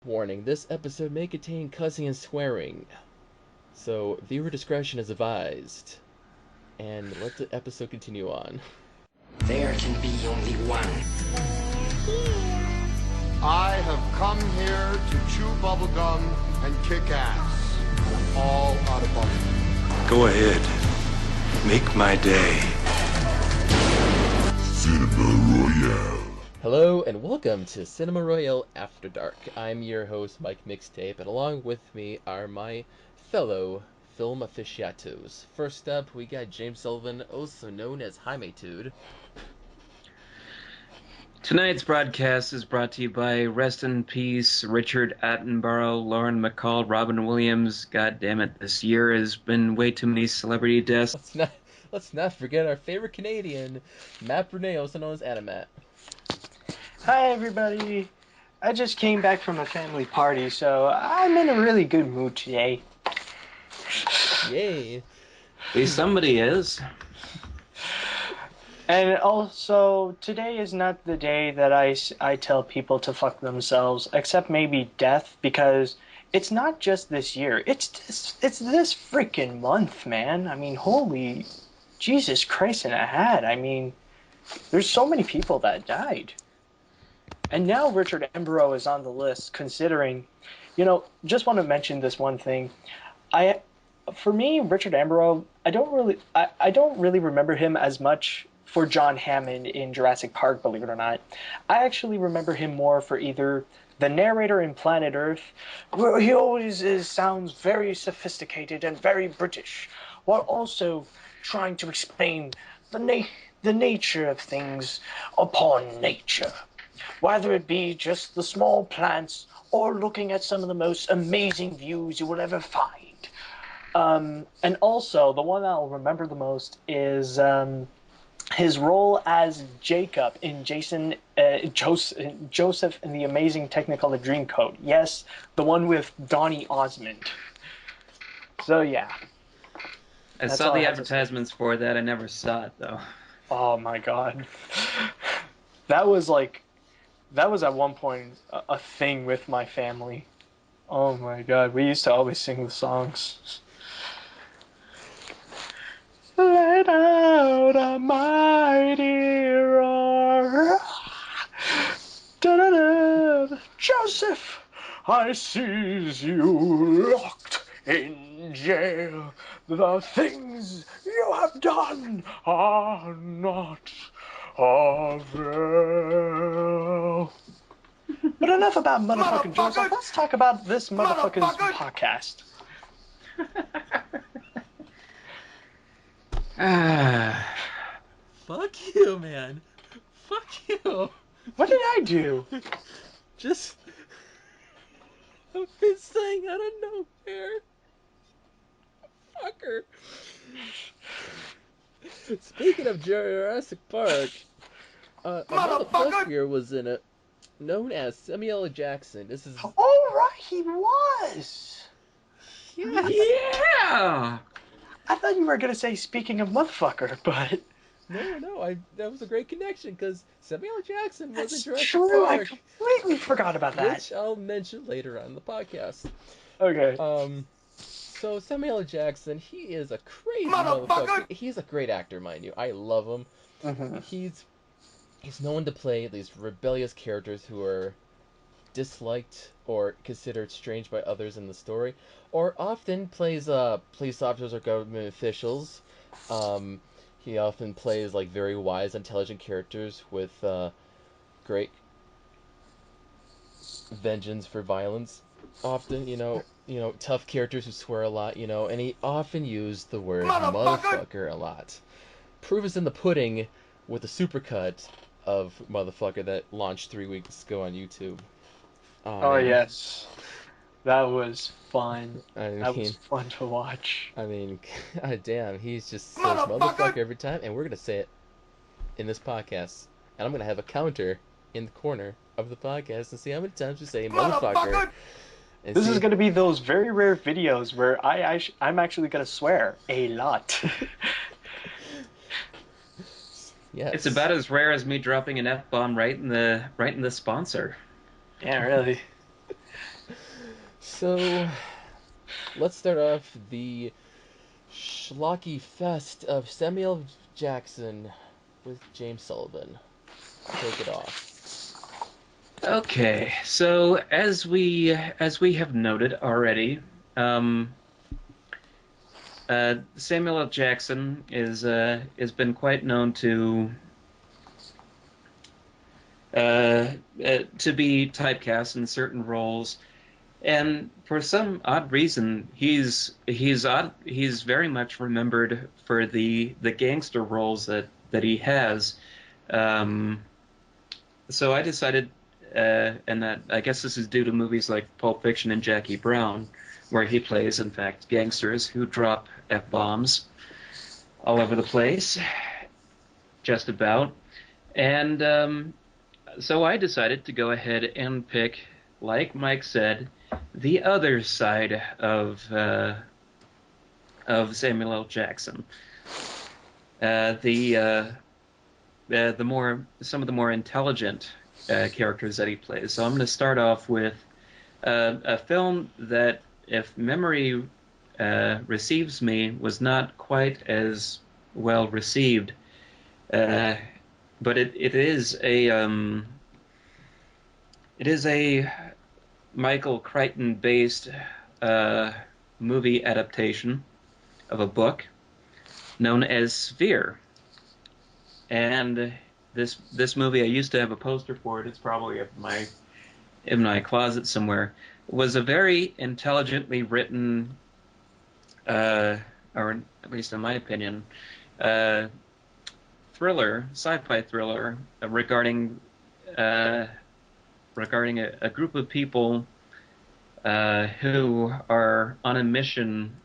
Warning, this episode may contain cussing and swearing, so viewer discretion is advised. And let the episode continue on. There can be only one. I have come here to chew bubblegum and kick ass. I'm all out of bubblegum. Go ahead. Make my day. Cinema Royale. Hello and welcome to Cinema Royale After Dark. I'm your host, Mike Mixtape, and along with me are my fellow film aficionados. First up, we got James Sullivan, also known as Jaime-tude. Tonight's broadcast is brought to you by Rest in Peace, Richard Attenborough, Lauren Bacall, Robin Williams. God damn it, this year has been way too many celebrity deaths. Let's not forget our favorite Canadian, Matt Brunet, also known as Animat. Hi everybody, I just came back from a family party, so I'm in a really good mood today. Yay! At least somebody is. And also, today is not the day that I tell people to fuck themselves, except maybe death, because it's not just this year, it's this freaking month, man. I mean, holy Jesus Christ in a hat. I mean, there's so many people that died. And now Richard Attenborough is on the list, considering, just want to mention this one thing. For me, Richard Attenborough, I don't really remember him as much for John Hammond in Jurassic Park, believe it or not. I actually remember him more for either the narrator in Planet Earth, where he always sounds very sophisticated and very British, while also trying to explain the nature of things upon nature. Whether it be just the small plants or looking at some of the most amazing views you will ever find. And also, the one I'll remember the most is his role as Jacob in Joseph in the Amazing Technicolor Dreamcoat. Yes, the one with Donny Osmond. So yeah. I saw the advertisements for that. I never saw it, though. Oh my god. That was at one point a thing with my family. Oh my god, we used to always sing the songs. Let out a mighty roar. Da-da-da. Joseph, I seize you locked in jail. The things you have done are not avail. But enough about motherfucking Joseph. Let's talk about this motherfucker's podcast. Fuck you, man. Fuck you. What did I do? Just... I've been saying out of nowhere. Fucker. Speaking of Jurassic Park, a motherfucker was in it, known as Samuel L. Jackson. This is... Oh, right, he was. Yeah! I thought you were going to say speaking of motherfucker, but... No, that was a great connection, because Samuel L. Jackson was That's in Jurassic true. Park. I completely forgot about that. Which I'll mention later on in the podcast. Okay. So Samuel L. Jackson, he is a crazy motherfucker. He's a great actor, mind you. I love him. Mm-hmm. He's known to play these rebellious characters who are disliked or considered strange by others in the story, or often plays police officers or government officials. He often plays like very wise, intelligent characters with great vengeance for violence. Often, tough characters who swear a lot, and he often used the word motherfucker a lot. Proof is in the pudding with the supercut of motherfucker that launched 3 weeks ago on YouTube. Oh, yes. That was fun. That was mean, fun to watch. I mean, god damn, he's just says motherfucker every time, and we're gonna say it in this podcast. And I'm gonna have a counter in the corner of the podcast and see how many times we say motherfucker. This is gonna be those very rare videos where I'm actually gonna swear a lot. Yes. It's about as rare as me dropping an F-bomb right in the sponsor. Yeah, really. So, let's start off the schlocky fest of Samuel Jackson with James Sullivan. Take it off. Okay, so as we have noted already, um, Samuel L. Jackson is has been quite known to be typecast in certain roles, and for some odd reason, he's very much remembered for the gangster roles that he has. Um, so I decided, and that I guess this is due to movies like Pulp Fiction and Jackie Brown, where he plays, in fact, gangsters who drop F-bombs all over the place, just about. And so I decided to go ahead and pick, like Mike said, the other side of Samuel L. Jackson, the more some of the more intelligent characters that he plays. So I'm going to start off with a film that, if memory receives me, was not quite as well received, uh, but it is a Michael Crichton based movie adaptation of a book known as Sphere. And this movie, I used to have a poster for it. It's probably in my closet somewhere. Was a very intelligently written, or at least in my opinion, uh, thriller, sci-fi thriller uh, regarding a group of people who are on a mission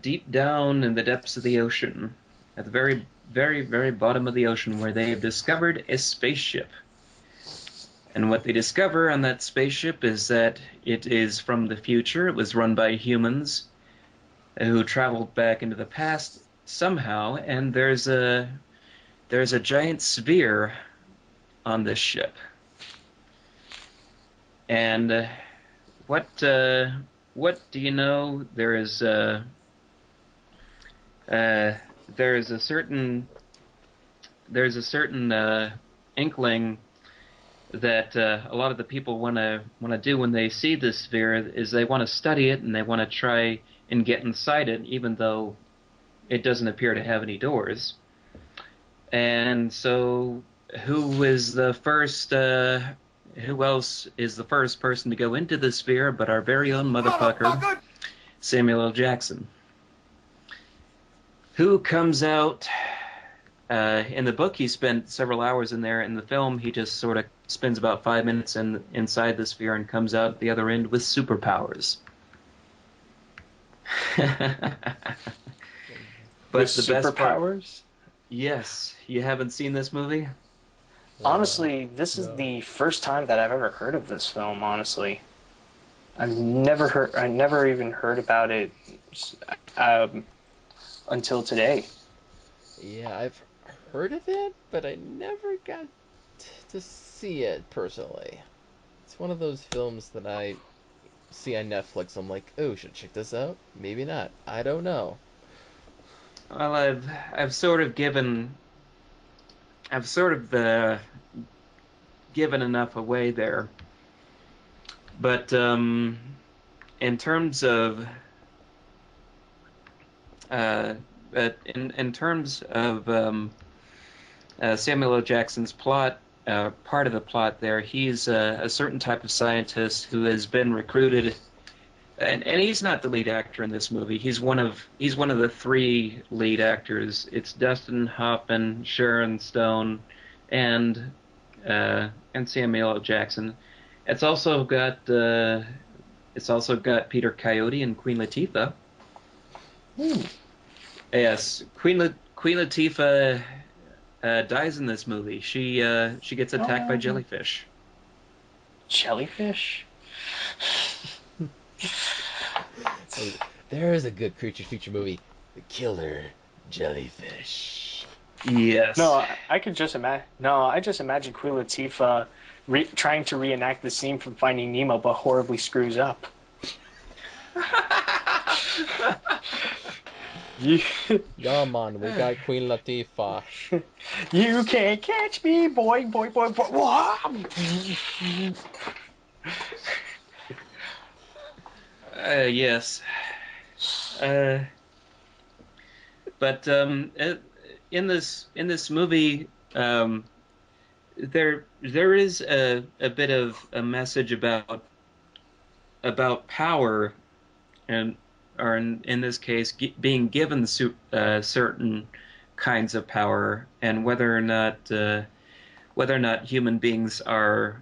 deep down in the depths of the ocean, at the very, very, very bottom of the ocean, where they have discovered a spaceship. And what they discover on that spaceship is that it is from the future. It was run by humans who traveled back into the past somehow, and there's a giant sphere on this ship. And what do you know? There is a certain inkling that a lot of the people want to do when they see this sphere is they want to study it, and they want to try and get inside it, even though it doesn't appear to have any doors. And so, who is the first? Who else is the first person to go into the sphere but our very own motherfucker, Samuel L. Jackson? Who comes out? In the book, he spent several hours in there. In the film, he just sort of spends about 5 minutes inside the sphere and comes out the other end with superpowers. But With the best part, superpowers? yes, you haven't seen this movie? Honestly, this is No. the first time that I've ever heard of this film, honestly. I never even heard about it um, until today. Yeah, I've heard of it, but I never got to see it personally. It's one of those films that I see on Netflix. I'm like, oh, should I check this out? Maybe not. I don't know. Well, I've sort of given given enough away there. But in terms of in terms of Samuel L. Jackson's plot, part of the plot there, he's a certain type of scientist who has been recruited, and he's not the lead actor in this movie. He's one of the three lead actors. It's Dustin Hoffman, Sharon Stone, and Samuel L. Jackson. It's also got Peter Coyote and Queen Latifah. Yes, Queen Latifah dies in this movie. She gets attacked by jellyfish. Jellyfish? There is a good creature feature movie, The Killer Jellyfish. Yes. No, I could just imagine. No, I just imagine Queen Latifah trying to reenact the scene from Finding Nemo, but horribly screws up. You, Yeah, man, we got Queen Latifah. you can't catch me, boy, boy, boy, boy. Wah! Yes. Uh, but in this movie, there is a bit of a message about power, and or in this case being given certain kinds of power, and whether or not human beings are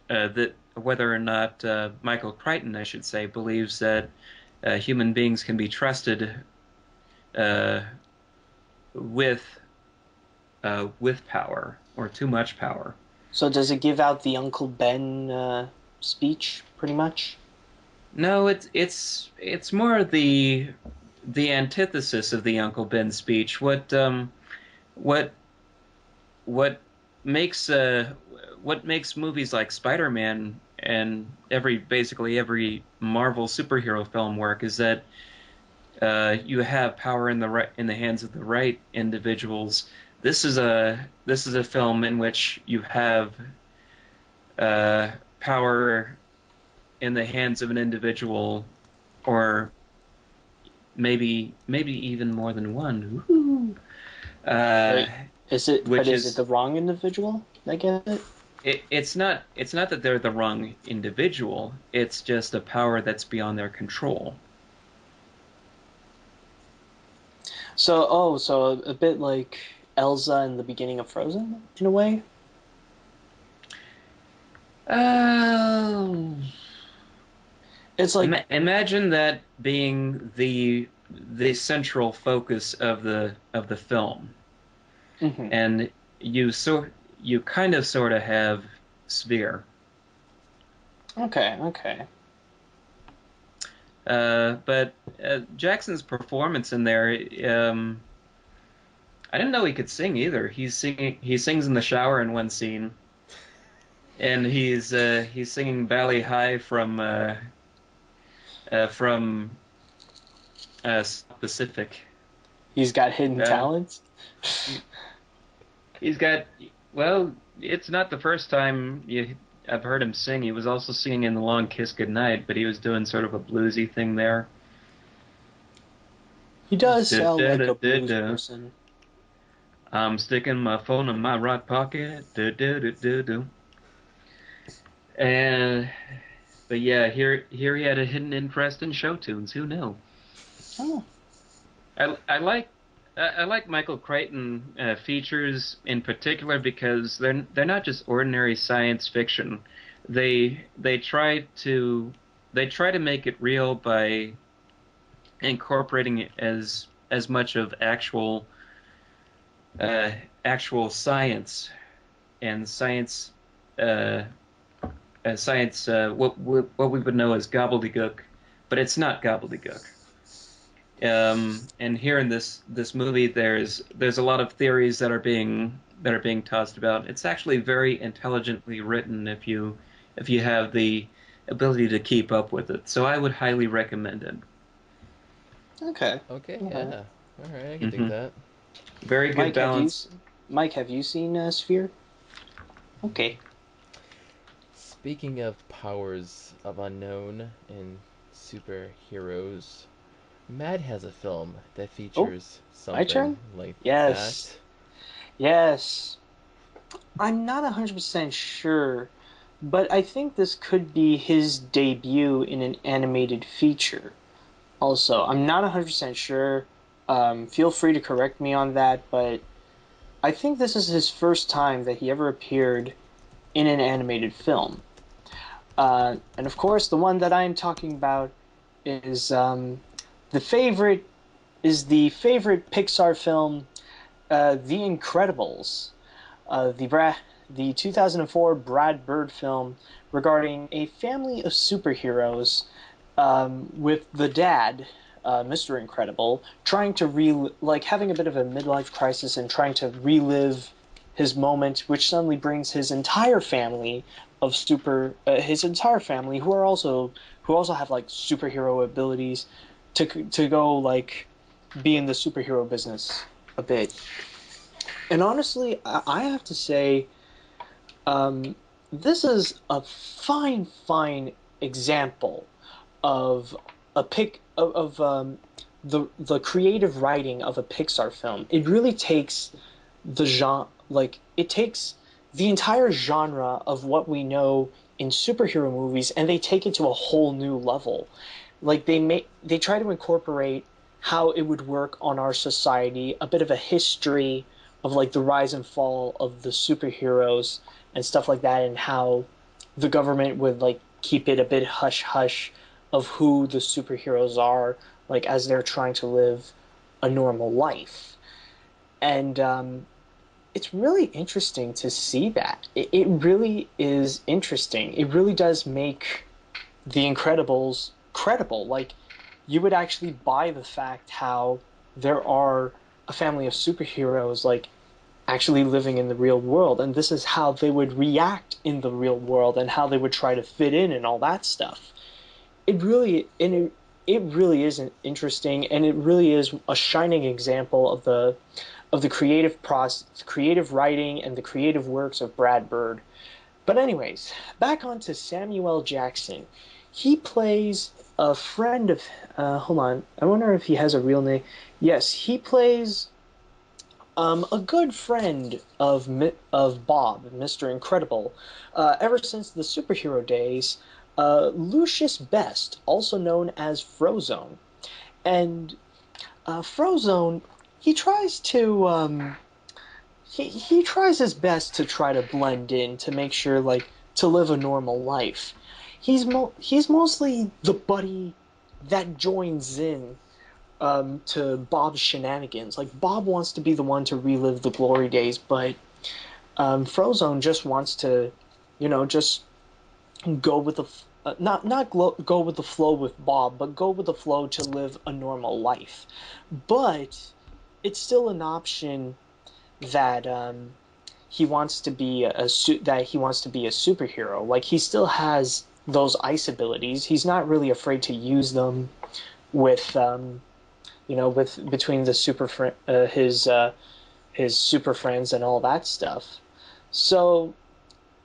that whether or not Michael Crichton, I should say, believes that human beings can be trusted uh, with power or too much power. So does it give out the Uncle Ben speech, pretty much? No, it's more the antithesis of the Uncle Ben speech. What what makes movies like Spider-Man and basically every Marvel superhero film work is that you have power in the hands of the right individuals. This is a film in which you have power in the hands of an individual, or maybe even more than one. Woo-hoo. Right. Is it? Which But is it the wrong individual that gets it? It's not that they're the wrong individual. It's just a power that's beyond their control. So a bit like Elsa in the beginning of Frozen, in a way. Oh. It's like Imagine that being the central focus of the film, mhm. and you kind of sort of have Sphere. Okay. But Jackson's performance in there, I didn't know he could sing either. He sings in the shower in one scene, and he's singing Valley High from Pacific. He's got hidden talents. He's got, well, it's not the first time I've heard him sing. He was also singing in The Long Kiss Goodnight, but he was doing sort of a bluesy thing there. He does sound like a blues person. I'm sticking my phone in my right pocket. And but yeah, here he had a hidden interest in show tunes. Who knew? Oh. I like Michael Crichton features in particular because they're not just ordinary science fiction. They try to make it real by incorporating it as much of actual science and science what we would know as gobbledygook, but it's not gobbledygook. And here in this movie, there's a lot of theories that are being tossed about. It's actually very intelligently written if you have the ability to keep up with it. So I would highly recommend it. Okay. Okay, yeah. All right, I can dig that. Very good balance. Mike, have you seen Sphere? Okay. Speaking of powers of unknown and superheroes, Matt has a film that features something like that. Yes. I'm not 100% sure, but I think this could be his debut in an animated feature. Also, I'm not 100% sure. Feel free to correct me on that, but I think this is his first time that he ever appeared in an animated film. And of course, the one that I'm talking about is the favorite Pixar film, The Incredibles, the 2004 Brad Bird film regarding a family of superheroes, with the dad, Mr. Incredible, trying to having a bit of a midlife crisis and trying to relive his moment, which suddenly brings his entire family his entire family who also have like superhero abilities to go like be in the superhero business a bit. And honestly, I have to say, um, this is a fine example of a pic of the creative writing of a Pixar film. It really takes the genre, like it takes the entire genre of what we know in superhero movies, and they take it to a whole new level. Like they try to incorporate how it would work on our society, a bit of a history of like the rise and fall of the superheroes and stuff like that, and how the government would like keep it a bit hush hush of who the superheroes are, like as they're trying to live a normal life. And it's really interesting to see that. It really is interesting. It really does make The Incredibles credible. Like, you would actually buy the fact how there are a family of superheroes, like, actually living in the real world, and this is how they would react in the real world and how they would try to fit in and all that stuff. It really is interesting, and it really is a shining example of the creative writing and the creative works of Brad Bird. But anyways, back on to Samuel Jackson. He plays a friend of. Hold on, I wonder if he has a real name. Yes, he plays a good friend of Bob, Mr. Incredible, ever since the superhero days. Lucius Best, also known as Frozone, and Frozone, he tries to he tries his best to try to blend in to make sure like to live a normal life. He's mostly the buddy that joins in to Bob's shenanigans. Like Bob wants to be the one to relive the glory days, but Frozone just wants to, just go with the go with the flow with Bob, but go with the flow to live a normal life. But it's still an option that he wants to be a superhero. Like he still has those ice abilities. He's not really afraid to use them with with between the his super friends and all that stuff. So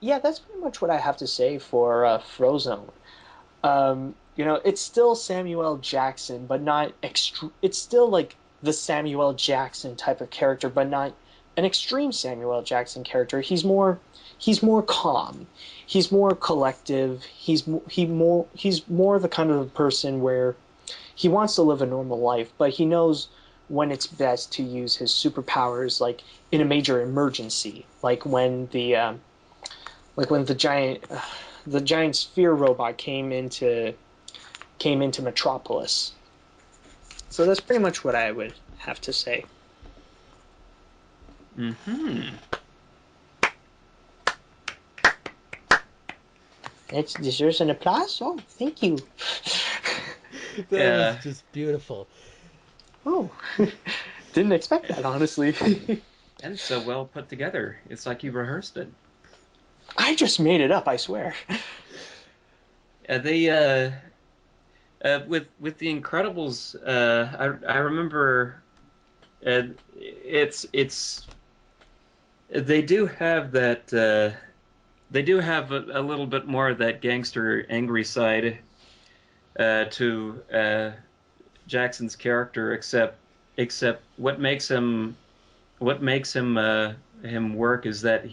yeah, that's pretty much what I have to say for Frozone. It's still Samuel Jackson, but not it's still like the Samuel Jackson type of character, but not an extreme Samuel Jackson character. He's more calm. He's more collective. He's more the kind of person where he wants to live a normal life, but he knows when it's best to use his superpowers, like in a major emergency, like when the giant sphere robot came into Metropolis. So that's pretty much what I would have to say. Mm-hmm. It deserves an applause. Oh, thank you. That was just beautiful. Oh, didn't expect that, honestly. And so well put together. It's like you rehearsed it. I just made it up, I swear. With the Incredibles, I remember it's they do have that they do have a little bit more of that gangster angry side to Jackson's character, except what makes him work is that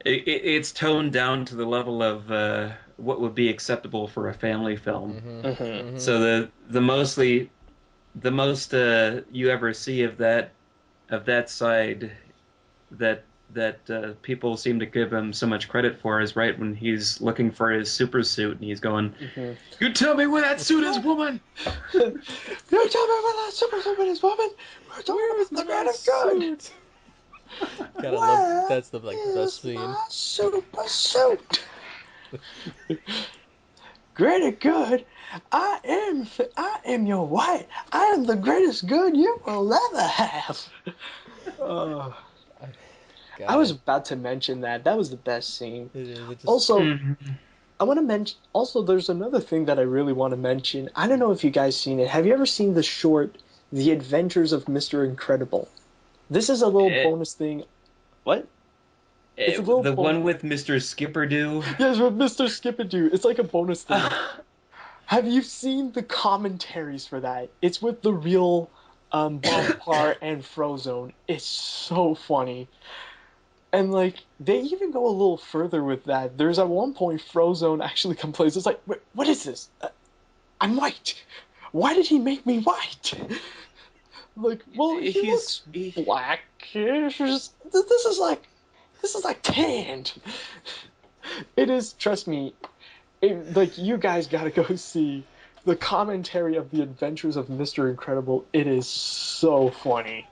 it's toned down to the level of what would be acceptable for a family film. Mm-hmm. Mm-hmm. Mm-hmm. So the most you ever see of that side that people seem to give him so much credit for is right when he's looking for his super suit and he's going, Mm-hmm. "You tell me where that suit is, woman." You tell me what that super suit is, woman. Where is my the great good? suit? Gotta love. That's the best scene. My super suit. Great and good. I am your wife. I am the greatest good you will ever have. Oh. God. I was about to mention that. That was the best scene. It is. It just, Also, Mhm. I want to mention. Also, there's another thing that I really want to mention. I don't know if you guys seen it. Have you ever seen the short, "The Adventures of Mr. Incredible"? This is a little Eh, bonus thing. What? It's a little the bonus. one with Mr. Skipperdo. Yes, with Mr. Skippadoo. It's like a bonus thing. Have you seen the commentaries for that? It's with the real Bob Parr and Frozone. It's so funny. And like they even go a little further with that. There's at one point Frozone actually complains. It's like, what is this? I'm white. Why did he make me white? Like, well, he He's looks blackish. This is like tanned. It is. Trust me. Like you guys gotta go see the commentary of the Adventures of Mr. Incredible. It is so funny.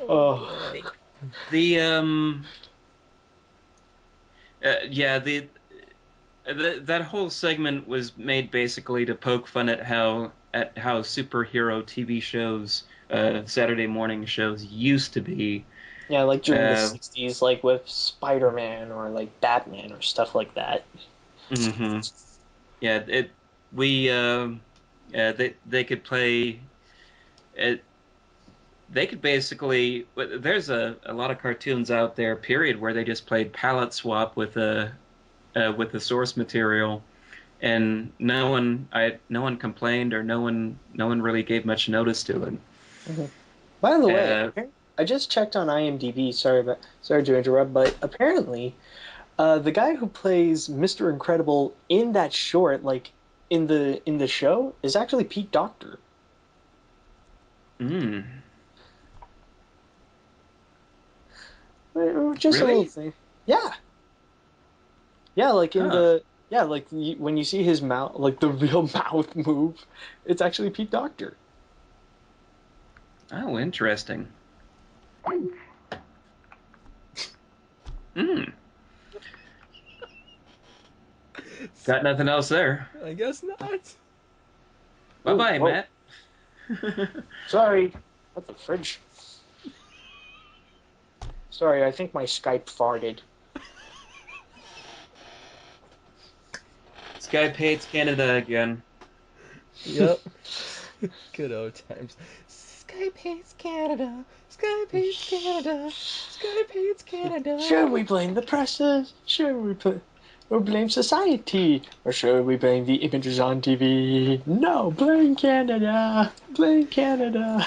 Oh, the yeah that whole segment was made basically to poke fun at how superhero TV shows, Saturday morning shows used to be. yeah, like during the Uh, '60s, like with Spider-Man or like Batman or stuff like that. hmm Yeah, it we yeah they could play it. They could basically. There's a lot of cartoons out there, period, where they just played palette swap with the source material, and no one complained, or no one really gave much notice to it. Mhm. By the way, Uh, I just checked on IMDb. Sorry to interrupt, but apparently, the guy who plays Mr. Incredible in that short, like in the show, is actually Pete Docter. mm, Just a little really? thing. Yeah, yeah, like in Huh. the yeah, like when you see his mouth, like the real mouth move, it's actually Pete Docter. Oh, interesting. Mm. Got nothing else there. I guess not. Bye Ooh, bye, whoa, Matt. sorry. What the fridge? Sorry, I think my Skype farted. Skype hates Canada again. Yep. Good old times. Skype hates Canada. Skype hates Canada. Skype hates Should Canada. we blame the presses? Should we or blame society? Or should we blame the images on TV? No, blame Canada. Blame Canada.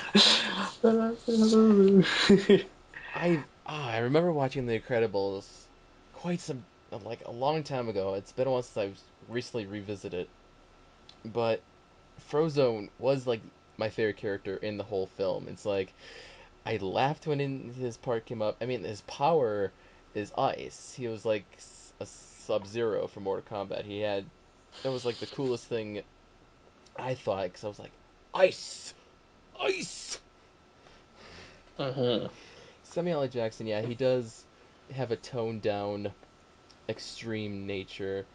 I remember watching The Incredibles quite some like a long time ago. It's been a while since I've recently revisited it, but Frozone was like my favorite character in the whole film. It's like I laughed when his part came up. I mean, his power is ice. He was like a Sub-Zero from Mortal Kombat. That was like the coolest thing I thought because I was like, ice, ice. Mhm. Samuel L. Jackson, yeah, he does have a toned down, extreme nature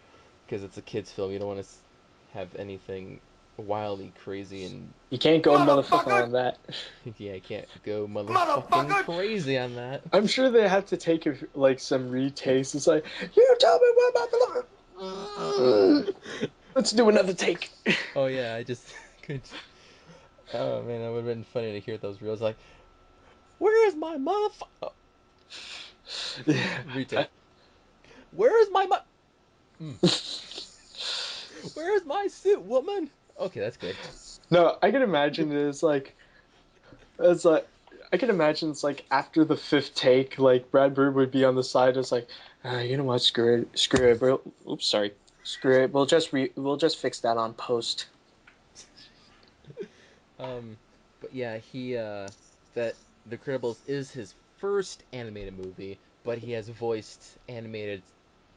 because it's a kids' film. You don't want to have anything wildly crazy and You can't go motherfucker Motherfucker! on that. yeah, I can't go motherfucking Motherfucker! crazy on that. I'm sure they have to take like some retakes. It's like, you tell me what my motherfucker. Let's do another take. Oh yeah, I just could. Oh man, that would have been funny to hear those reels. Like, where is my motherfucker? Oh, retake. Where is my Where is my suit, woman? Okay, that's good. No, I can imagine it's like I can imagine it's like after the fifth take, like Brad Bird would be on the side. It's like, you know what? Screw it. Oops, sorry. Screw it. We'll just fix that on post. Um, but yeah, that The Cribbles is his first animated movie, but he has voiced animated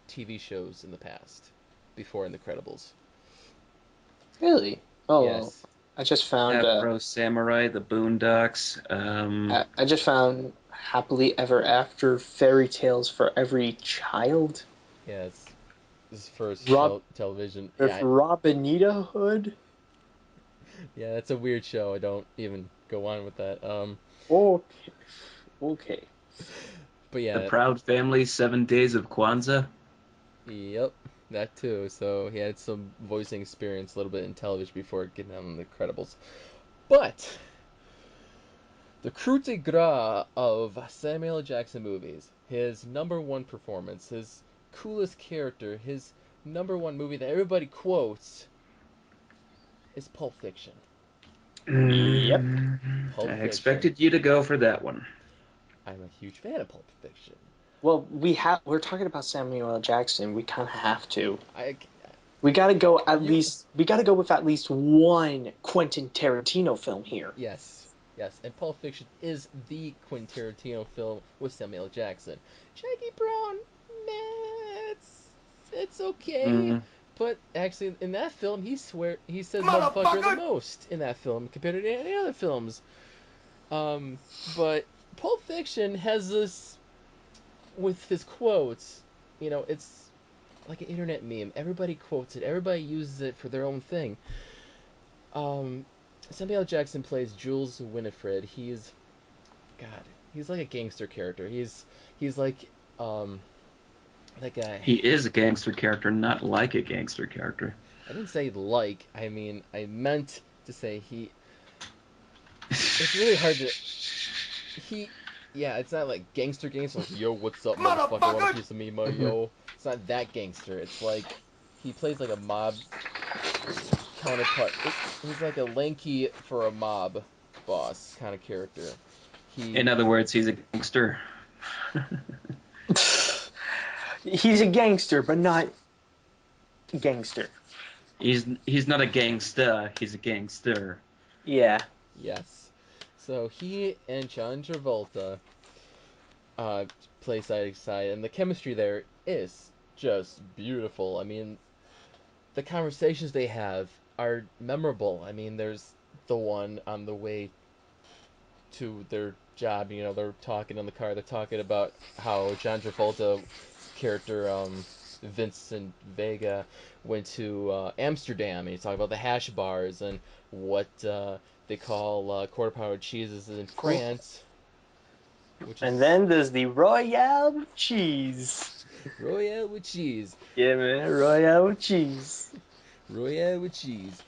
TV shows in the past before in The Credibles. Really? Oh well. Yes. I just found Afro Samurai, The Boondocks. I just found happily ever after fairy tales for every child. Yeah, it's his first Rob television. with Yeah, Robinita Hood. yeah, that's a weird show. I don't even go on with that. Okay. Okay. But The yeah, Proud Family, 7 Days of Kwanzaa. yep, that too. So he had some voicing experience a little bit in television before getting on the Credibles. But the coup de grace of Samuel L. Jackson movies, his number one performance, his coolest character, his number one movie that everybody quotes is Pulp Fiction. Yep. I Pulp Fiction. expected you to go for that one. I'm a huge fan of Pulp Fiction. Well, we're talking about Samuel L. Jackson. We kind of have to. I We got to go at you least. We got to go with at least one Quentin Tarantino film here. yes. Yes, and Pulp Fiction is the Quentin Tarantino film with Samuel L. Jackson. Jackie Brown, nah, it's okay. Mm. But actually, in that film, he says motherfucker the most in that film compared to any other films. But Pulp Fiction has this with his quotes. It's like an internet meme. Everybody quotes it. Everybody uses it for their own thing. Um, Samuel L. Jackson plays Jules Winifred. God, he's like a gangster character. He's um like a He is a gangster character, not like a gangster character. I didn't say like. I mean, I meant to say he. It's really hard to. He. Yeah, it's not like gangster like, yo, what's up, motherfucker? Want a piece of me, yo? It's not that gangster. It's like he plays like a mob counterpart. He's like a lanky for a mob boss kind of character. In He. other words, he's a gangster. He's a gangster, but not gangster. He's not a gangster. He's a gangster. Yeah. Yes. So he and John Travolta uh, play side by side, and the chemistry there is just beautiful. I mean, the conversations they have are memorable. I mean, there's the one on the way to their job. They're talking in the car. They're talking about how John Travolta's character, Vincent Vega, went to Amsterdam, and he's talking about the hash bars and what they call quarter pounder cheeses in France, which And is then there's the Royale with cheese. Royale with cheese. Yeah, man, Royale with cheese. Royale with cheese.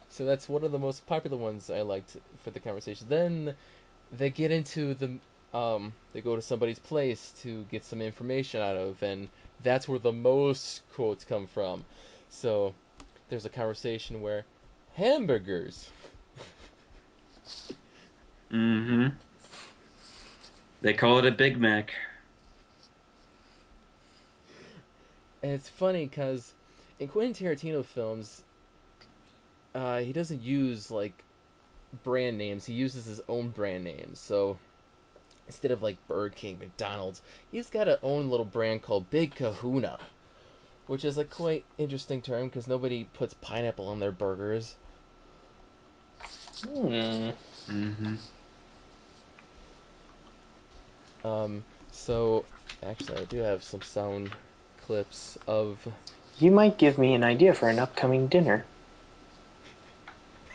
So that's one of the most popular ones I liked for the conversation. Then they get into they go to somebody's place to get some information out of, and that's where the most quotes come from. So there's a conversation where hamburgers. Mm-hmm. They call it a Big Mac. And it's funny because in Quentin Tarantino films, he doesn't use like brand names. He uses his own brand names. So instead of like Burger King, McDonald's, he's got a own little brand called Big Kahuna, which is a quite interesting term because nobody puts pineapple on their burgers. Mm-hmm. So actually, I do have some sound clips of. You might give me an idea for an upcoming dinner.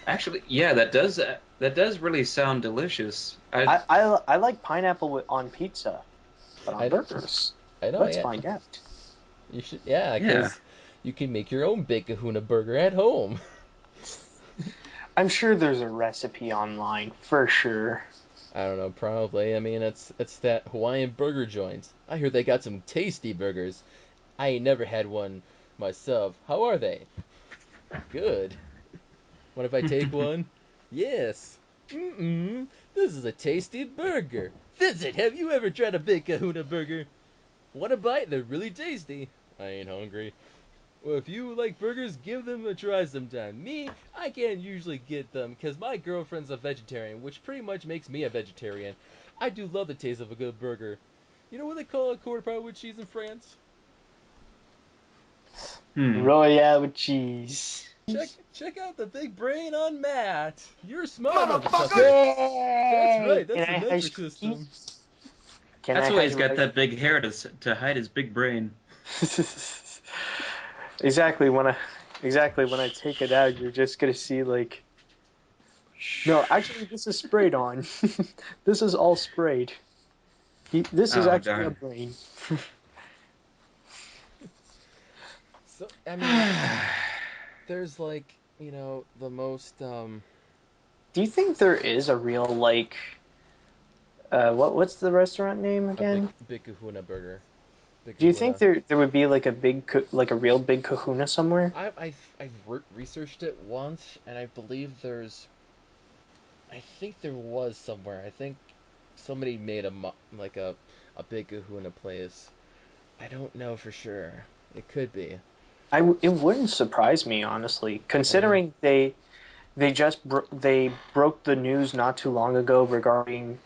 Actually, yeah, that does really sound delicious. I like pineapple on pizza, but on I, burgers. I know, Let's yeah. find out. You should, yeah, Yeah. because you can make your own Big Kahuna burger at home. I'm sure there's a recipe online for sure. I don't know, probably. I mean, it's that Hawaiian burger joint. I hear they got some tasty burgers. I ain't never had one myself. How are they? Good. What if I take one? Yes. Mm-mm. This is a tasty burger. Vincent, have you ever tried a Big Kahuna burger? Want a bite? They're really tasty. I ain't hungry. Well, if you like burgers, give them a try sometime. Me, I can't usually get them because my girlfriend's a vegetarian, which pretty much makes me a vegetarian. I do love the taste of a good burger. You know what they call a quarter pounder with cheese in France? Royale with cheese. Check out the big brain on Matt. You're smart, motherfucker. That's Yay! right. That's the metric system. Can That's I why he's got have that big hair to hide his big brain. exactly when I take it out, you're just gonna see like. No, actually, this is sprayed on. This is all sprayed. This is Oh actually a darn. brain. So I mean, there's like the most Do you think there is a real like what's the restaurant name a big again? big Kahuna burger, big Do you think Kahuna. there would be like a like a real big Kahuna somewhere? I've researched it once, and I believe I think there was somewhere. I think somebody made like a big Kahuna place. I don't know for sure. It could be. It wouldn't surprise me honestly, I mean, considering they broke the news not too long ago regarding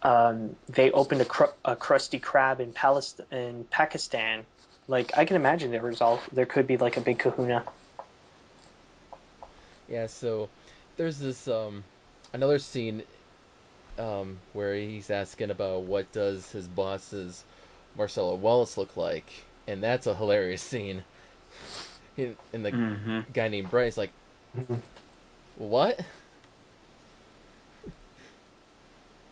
they opened a Krusty Krab in Pakistan. Like I can imagine there could be like a big Kahuna. yeah. So there's this another scene where he's asking about what does his boss's Marcelo Wallace look like, and that's a hilarious scene. And the Mm-hmm. guy named Bryce like, what?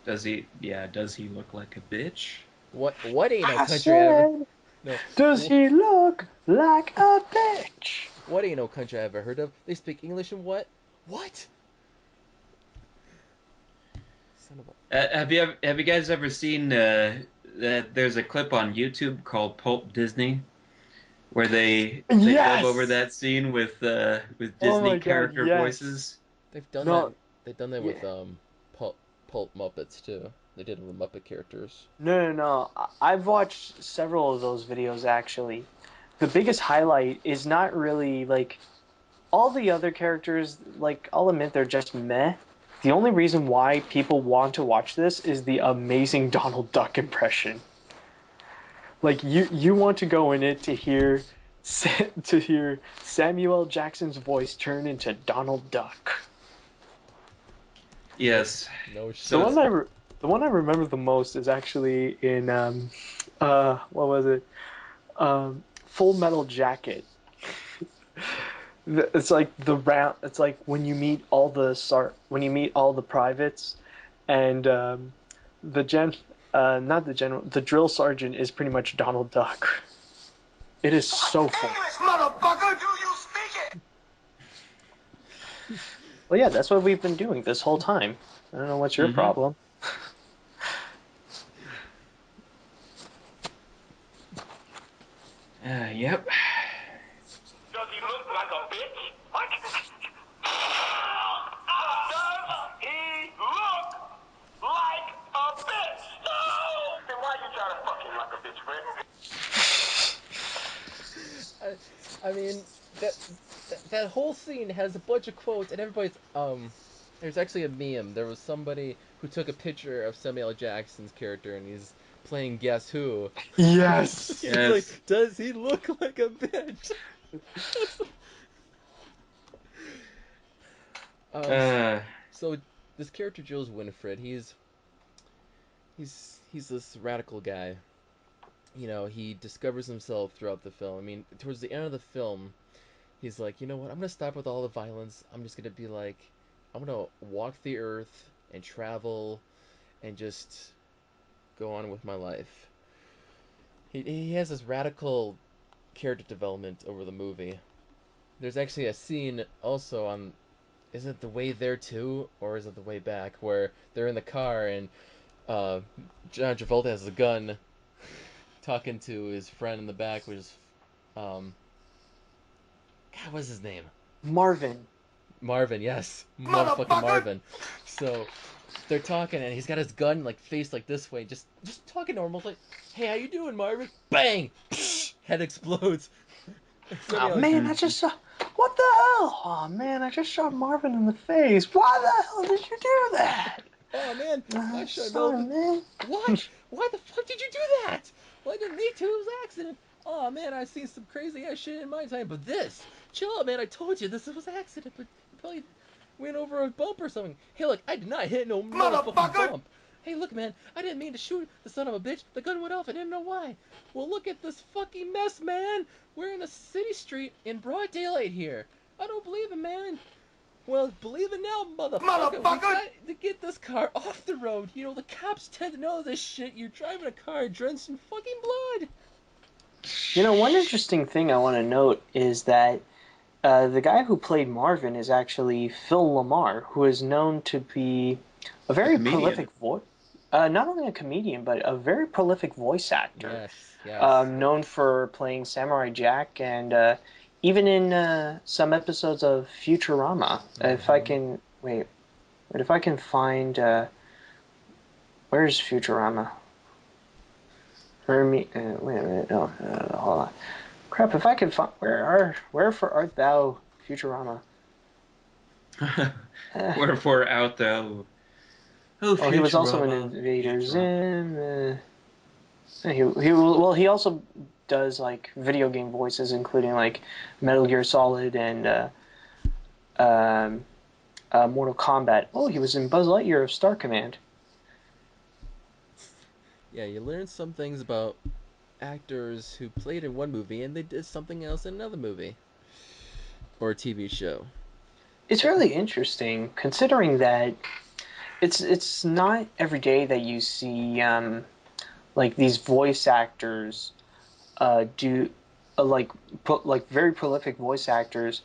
Does he? Yeah. Does he look like a bitch? What ain't no I country I've ever said, no does he look like a bitch? what ain't no country I ever heard of? They speak English and what? What? Son of a Have you guys ever seen that there's a clip on YouTube called Pulp Disney where they dub over Yes. that scene with Oh Disney my God. character Yes. voices? they've done that No. they've done that with Yeah. pulp Muppets too. They did it with Muppet characters. No. I've watched several of those videos actually. The biggest highlight is not really like all the other characters, like I'll admit they're just meh. The only reason why people want to watch this is the amazing Donald Duck impression. Like you want to go in it to hear to hear Samuel L. Jackson's voice turn into Donald Duck. No, Yes. no The So shit. one it's the one I remember the most is actually in what was it? Full Metal Jacket. It's like the round. It's like when you meet all the when you meet all the privates, and the not the general, the drill sergeant is pretty much Donald Duck. It is so funny. English, motherfucker! Do you speak it? Well, yeah, that's what we've been doing this whole time. I don't know what's your mm-hmm. problem. Yep. Does he look like a bitch? What? Does he look like a bitch? No! Then why you trying to fuck him like a bitch, Fred? I mean that, that whole scene has a bunch of quotes and everybody's there's actually a meme. There was somebody who took a picture of Samuel L. Jackson's character and he's playing Guess Who. Yes. He's like, Yes. does he look like a bitch? um Uh. so this character Jules Winifred, he's this radical guy. He discovers himself throughout the film. I mean, towards the end of the film, he's like, you know what? I'm gonna stop with all the violence. I'm just gonna be like, I'm gonna walk the earth and travel and just go on with my life. He has this radical character development over the movie. There's actually a scene also on, is it the way there too, or is it the way back, where they're in the car and uh, John Travolta has a gun, talking to his friend in the back, which is um, God, what's his name? Marvin. Marvin, yes, motherfucking Motherfucker! Marvin. So they're talking, and he's got his gun like faced like this way, just talking normal, like, "Hey, how you doing, Marvin?" Bang! Head explodes. Oh Samuel, man, I just saw. What the hell? Oh man, I just shot Marvin in the face. Why the hell did you do that? oh man, I shot Sorry, Melvin. man. What? Why the fuck did you do that? Well, I didn't need to. It was an accident. Oh man, I've seen some crazy ass shit in my time, but this, chill out, man. I told you this was an accident, but you probably went over a bump or something. Hey, look, I did not hit no motherfucking Motherfucker! bump. Hey, look, man, I didn't mean to shoot the son of a bitch. The gun went off. I didn't know why. Well, look at this fucking mess, man. We're in a city street in broad daylight here. I don't believe it, man. Well, believe it now, motherfucker. We got to get this car off the road. You know, the cops tend to know this shit. You're driving a car drenched in fucking blood. You know, one interesting thing I want to note is that the guy who played Marvin is actually Phil Lamar, who is known to be a very comedian. prolific voice. Not only a comedian, but a very prolific voice actor. Yes. Known for playing Samurai Jack and even in some episodes of Futurama. If I can wait, if I can find where's Futurama? Wait a minute, no, hold on. Crap! If I could find wherefore art thou, Futurama? Wherefore out thou? Oh, Oh, he was also in Futurama. Invader Zim. He also does like video game voices, including like Metal Gear Solid and Mortal Kombat. Oh, he was in Buzz Lightyear of Star Command. Yeah, you learn some things about actors who played in one movie and they did something else in another movie or a TV show. It's really interesting considering that it's not every day that you see like these voice actors do like very prolific voice actors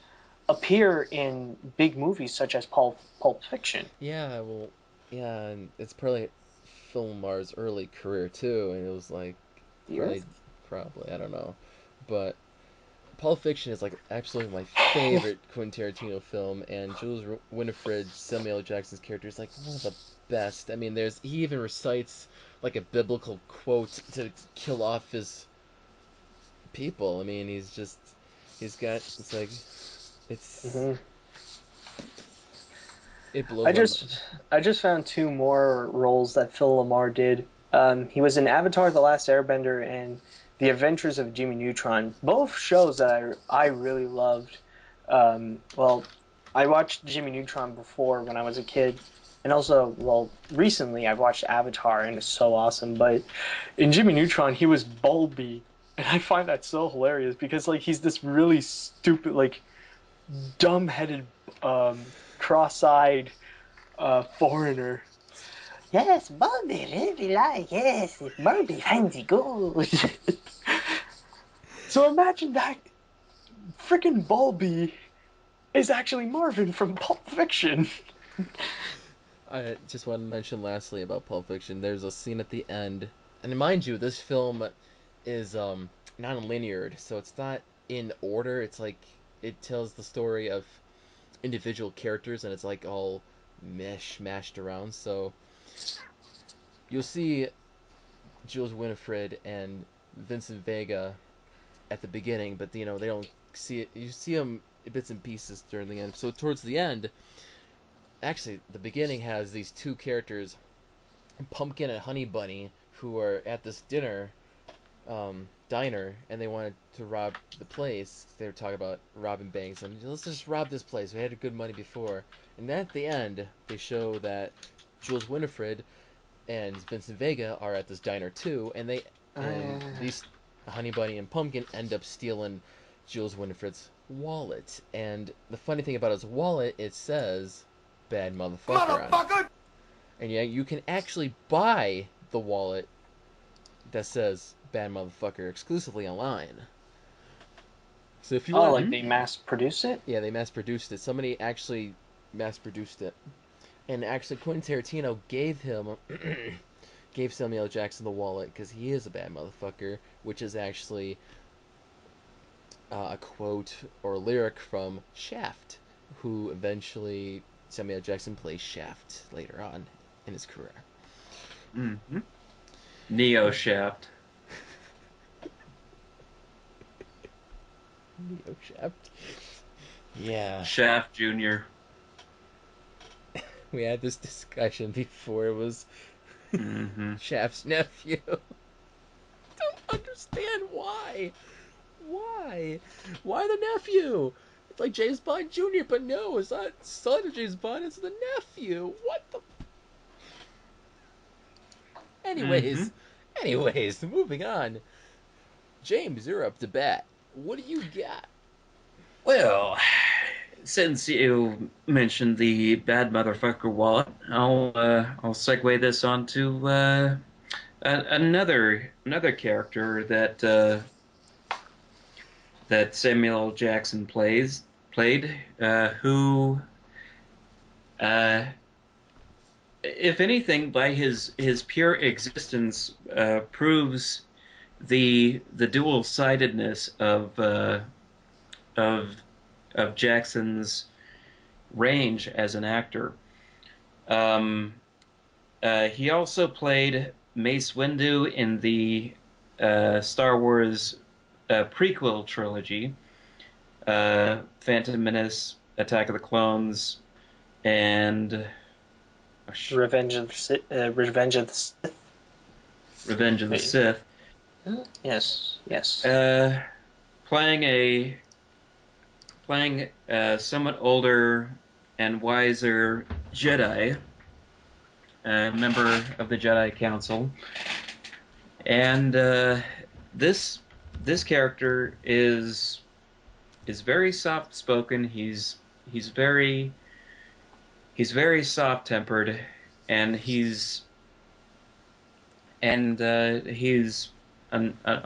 appear in big movies such as Pulp Fiction. Yeah, well, yeah, and it's probably Phil Lamar's early career too, and it was like probably I don't know, but Pulp Fiction is like absolutely my favorite Quentin Tarantino film, and Jules Winifred, Samuel L. Jackson's character is like one of the best. I mean, he even recites like a biblical quote to kill off his people. I mean, he's got it's like it's Hmm. it blows my mind. I just found two more roles that Phil Lamar did. He was in Avatar: The Last Airbender and The Adventures of Jimmy Neutron. Both shows that I really loved. Well, I watched Jimmy Neutron before when I was a kid, and also, well, recently I've watched Avatar and it's so awesome. But in Jimmy Neutron, he was Bulby, and I find that so hilarious because like he's this really stupid, like dumb-headed, cross-eyed foreigner. Yes, Bobby really like, yes, Bobby fancy good. So imagine that freaking Bulby is actually Marvin from Pulp Fiction. I just want to mention lastly about Pulp Fiction. There's a scene at the end, and mind you, this film is non-linear, so it's not in order. It's like it tells the story of individual characters, and it's like all mashed around. So you'll see Jules Winifred and Vincent Vega at the beginning, but you know they don't see it. You see them bits and pieces during the end. So towards the end, actually, the beginning has these two characters, Pumpkin and Honey Bunny, who are at this diner, and they wanted to rob the place. They were talking about robbing banks, and let's just rob this place. We had good money before. And at the end, they show that Jules Winifred and Vincent Vega are at this diner too, and these Honey Bunny and Pumpkin end up stealing Jules Winifred's wallet. And the funny thing about his wallet, it says "bad motherfucker" on it. And yeah, you can actually buy the wallet that says "bad motherfucker" exclusively online. So if you Oh, want, like they mass produce it? yeah, they mass produced it. Somebody actually mass produced it, and actually Quentin Tarantino gave Samuel L. Jackson the wallet because he is a bad motherfucker, which is actually a quote or a lyric from Shaft, who eventually Samuel L. Jackson plays Shaft later on in his career. Mm-hmm. Neo Shaft. Neo Shaft. Yeah, Shaft Jr. we had this discussion before. It was Mm-hmm. Shaft's nephew. Don't understand why. Why? Why the nephew? It's like James Bond Jr., but no, it's not son of James Bond, it's the nephew. What the? Mm-hmm. Anyways, moving on. James, you're up to bat. What do you got? Well, since you mentioned the bad motherfucker wallet, I'll segue this onto another character that Samuel L. Jackson played, who, uh, if anything, by his pure existence, proves the dual-sidedness of of Jackson's range as an actor. Um, he also played Mace Windu in the Star Wars prequel trilogy, Phantom Menace, Attack of the Clones, and Revenge of the Sith. Revenge of the Wait. Sith. Yes. Playing a somewhat older and wiser Jedi, a member of the Jedi Council, and this this character is very soft spoken. He's very soft tempered, and he's an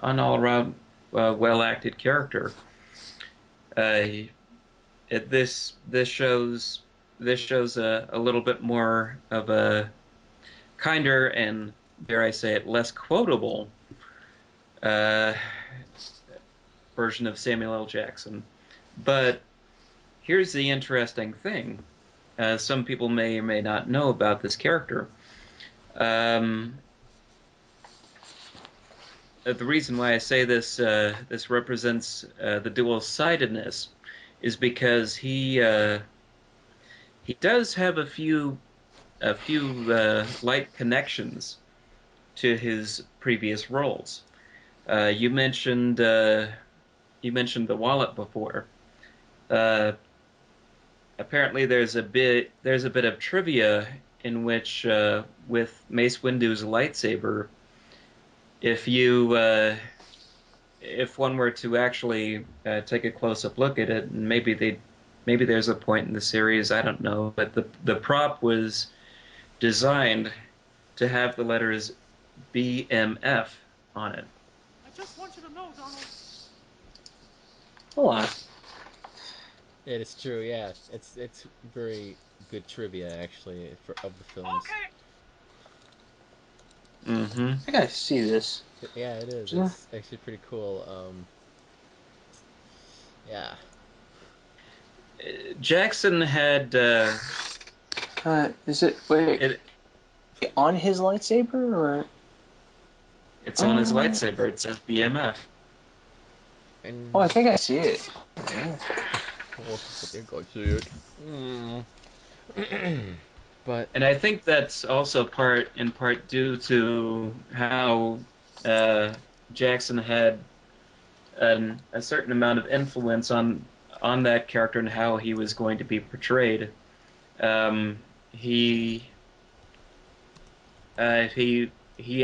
all around well acted character. Uh, this shows a little bit more of a kinder and, dare I say it, less quotable uh, version of Samuel L. Jackson. But here's the interesting thing: some people may or may not know about this character. The reason why I say this represents the dual-sidedness is because he does have a few light connections to his previous roles. You mentioned the wallet before. Uh, Apparently, there's a bit of trivia in which, with Mace Windu's lightsaber, if one were to actually take a close up look at it, and maybe there's a point in the series, I don't know, but the prop was designed to have the letters BMF on it. I just want you to know, Donald. Hold on. It is true, yeah. It's very good trivia actually of the films. Okay. Mm-hmm. I gotta see this. Yeah, it is. Yeah. It's actually pretty cool. Yeah. Jackson had Is it wait it. on his lightsaber or? It's on his lightsaber. It says BMF. And Oh, I think I see it. I think I see it. But And I think that's also in part due to how Jackson had a certain amount of influence on that character and how he was going to be portrayed. Um, he he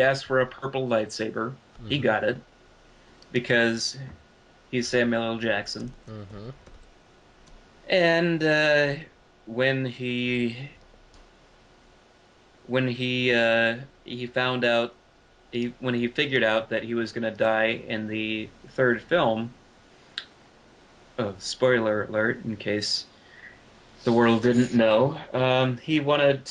asked for a purple lightsaber. He got it because he's Samuel L. Jackson. mm-hmm. And when he he found out when he figured out that he was going to die in the third film. Oh, spoiler alert! In case the world didn't know, he wanted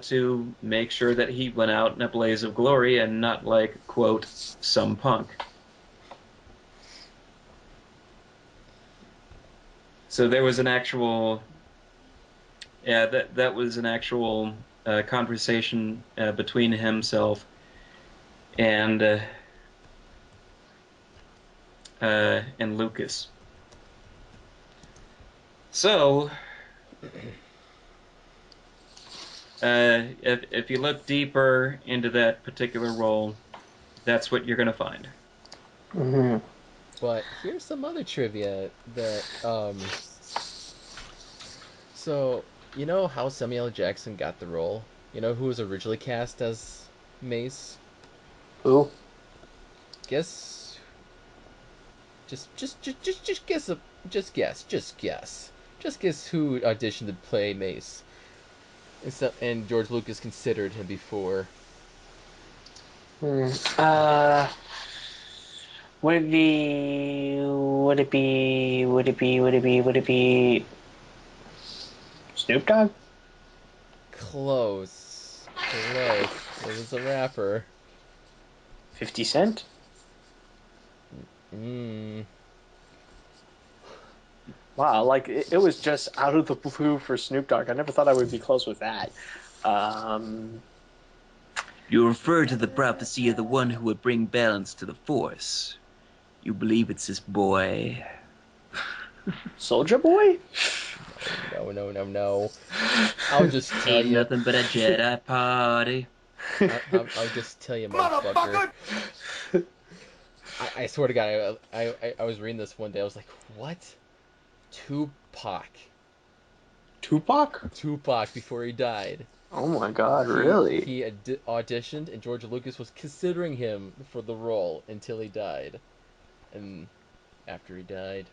to make sure that he went out in a blaze of glory and not like, quote, some punk. So there was an actual, yeah, that was an actual conversation between himself and Lucas. So, if you look deeper into that particular role, that's what you're going to find. Mm-hmm. But here's some other trivia that so you know how Samuel L. Jackson got the role? You know who was originally cast as Mace? Who? Guess Just guess just guess who auditioned to play Mace. And George Lucas considered him before. Hmm. Would it be? Would it be? Would it be? Would it be? Would it be? Snoop Dogg? Close. It was a rapper. 50 Cent? Mmm. Wow, like it was just out of the blue for Snoop Dogg. I never thought I would be close with that. Um, You refer to the prophecy of the one who would bring balance to the Force. You believe it's this boy. Soldier Boy? No. I'll just tell Ain't you. nothing but a Jedi party. I'll just tell you, motherfucker. I swear to God, I was reading this one day. I was like, what? Tupac. Tupac? Tupac before he died. Oh my God, really? He auditioned, and George Lucas was considering him for the role until he died. And after he died,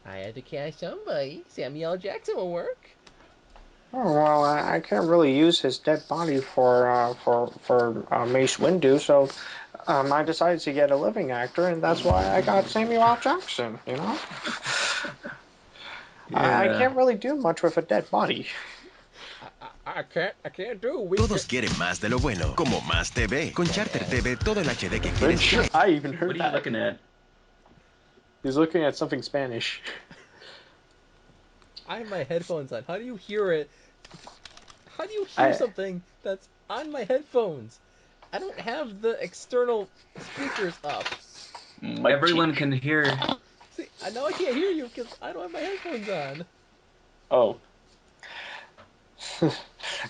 I had to cast somebody. Samuel L. Jackson will work. Oh well, I can't really use his dead body for Mace Windu, so I decided to get a living actor, and that's why I got Samuel L. Jackson. You know, I Yeah. can't really do much with a dead body. I can't do it. Todos quieren más de lo bueno, como más TV. Con Charter TV, todo el HD que quieres ya. I even What heard are you that. looking at? He's looking at something Spanish. I have my headphones on. How do you hear it? How do you hear something that's on my headphones? I don't have the external speakers up. Everyone can hear. See, I know I can't hear you because I don't have my headphones on. Oh.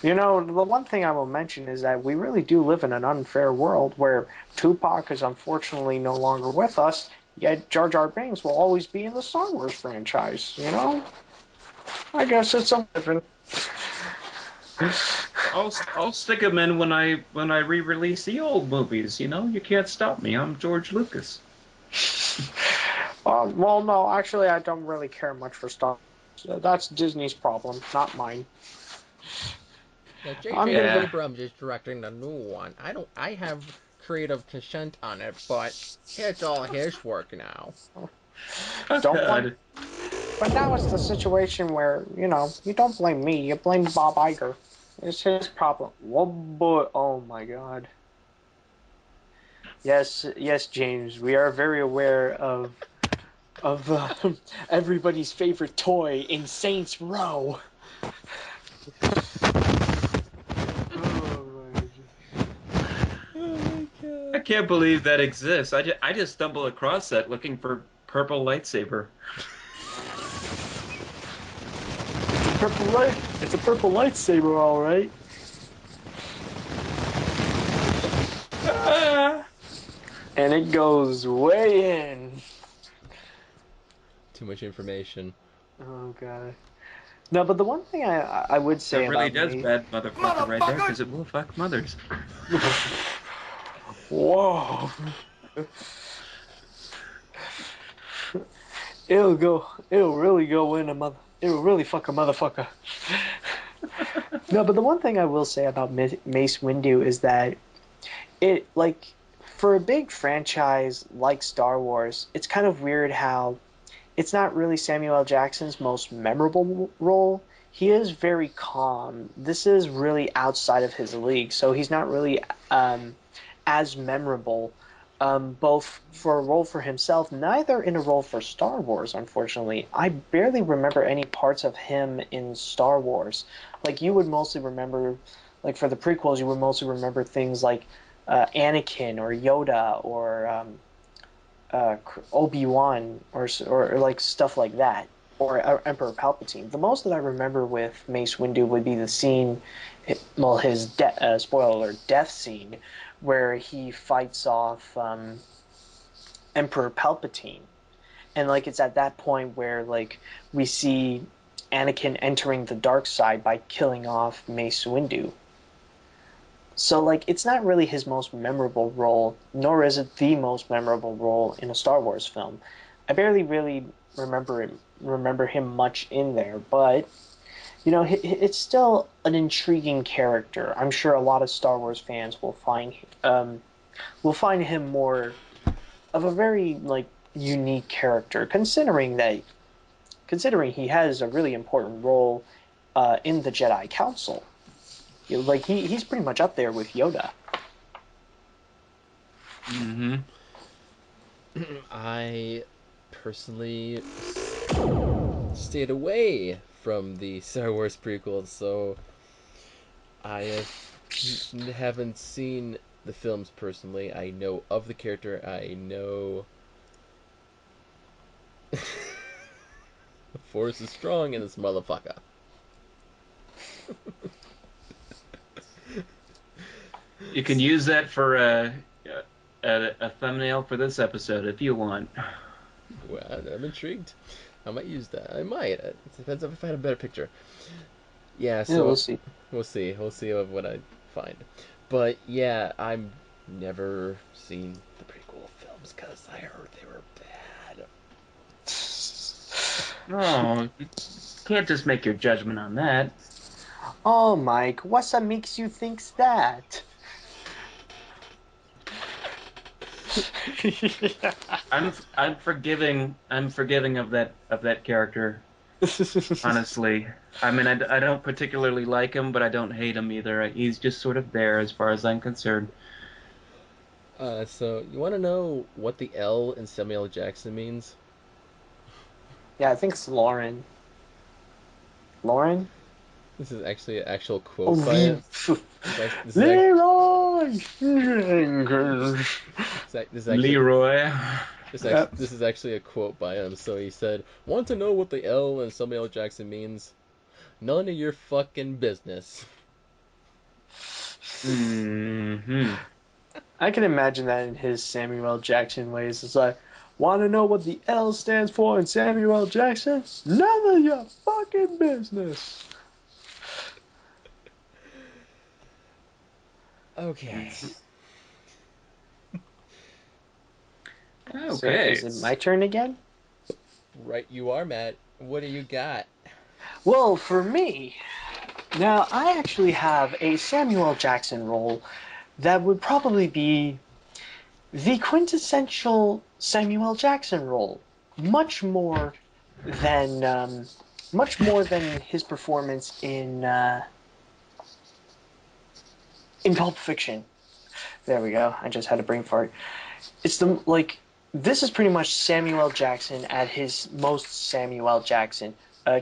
You know, the one thing I will mention is that we really do live in an unfair world where Tupac is unfortunately no longer with us, yet Jar Jar Binks will always be in the Star Wars franchise, you know? I guess it's something different. I'll stick them in when I re-release the old movies. You know, you can't stop me. I'm George Lucas. Well, no, actually, I don't really care much for Star Wars. That's Disney's problem, not mine. Yeah, I'm J.J. gonna Abrams is directing the new one. I have creative consent on it, but it's all his work now. Oh, don't blame. God. But now it's the situation where, you know, you don't blame me, you blame Bob Iger. It's his problem. Whoa, boy. Oh my God. Yes, James. We are very aware of everybody's favorite toy in Saints Row. Oh my I god. can't believe that exists. I just stumbled across that looking for purple lightsaber. It's a purple lightsaber, all right. And it goes way in. Too much information. Oh God. No, but the one thing I would say That really about does me. bad motherfucker right there, because it will fuck mothers. Whoa. It'll really go in a mother. It'll really fuck a motherfucker. No, but the one thing I will say about Mace Windu is that it, like, for a big franchise like Star Wars, it's kind of weird how it's not really Samuel L. Jackson's most memorable role. He is very calm. This is really outside of his league, so he's not really as memorable, both for a role for himself, neither in a role for Star Wars, unfortunately. I barely remember any parts of him in Star Wars. Like, you would mostly remember, like, for the prequels, you would mostly remember things like Anakin or Yoda or Obi-Wan or like stuff like that, or Emperor Palpatine. The most that I remember with Mace Windu would be the scene, well, his spoiler alert, death scene, where he fights off Emperor Palpatine, and like it's at that point where like we see Anakin entering the dark side by killing off Mace Windu. So, like, it's not really his most memorable role, nor is it the most memorable role in a Star Wars film. I barely really remember him much in there, but it's still an intriguing character. I'm sure a lot of Star Wars fans will find him more of a very like unique character, considering he has a really important role in the Jedi Council. Like he's pretty much up there with Yoda. Mm-hmm. I personally stayed away from the Star Wars prequels, so haven't seen the films personally. I know of the character. I know the Force is strong in this motherfucker. You can use that for a thumbnail for this episode if you want. Well, I'm intrigued. I might use that. I might. It depends if I find a better picture. Yeah, Yeah, we'll so see. we'll see. We'll see what I find. But yeah, I'm never seen the prequel films because I heard they were bad. Oh, you can't just make your judgment on that. Oh, Mike, what makes you think that? I'm forgiving of that character. Honestly, I mean, I don't particularly like him, but I don't hate him either. He's just sort of there as far as I'm concerned. So you want to know what the L in Samuel L. Jackson means? Yeah, I think it's Lauren. Lauren? This is actually an actual quote by Oh, him. Leroy This is actually Leroy. this is actually a quote by him. So he said, "Want to know what the L in Samuel L. Jackson means? None of your fucking business." Mm-hmm. I can imagine that in his Samuel L. Jackson ways. It's like, want to know what the L stands for in Samuel L. Jackson? None of your fucking business. Okay. So Okay. is it my turn again? Right, you are, Matt. What do you got? Well, for me, now I actually have a Samuel L. Jackson role that would probably be the quintessential Samuel L. Jackson role, much more than his performance in Pulp Fiction. There we go. I just had a brain fart. It's the like this is pretty much Samuel L. Jackson at his most Samuel L. Jackson.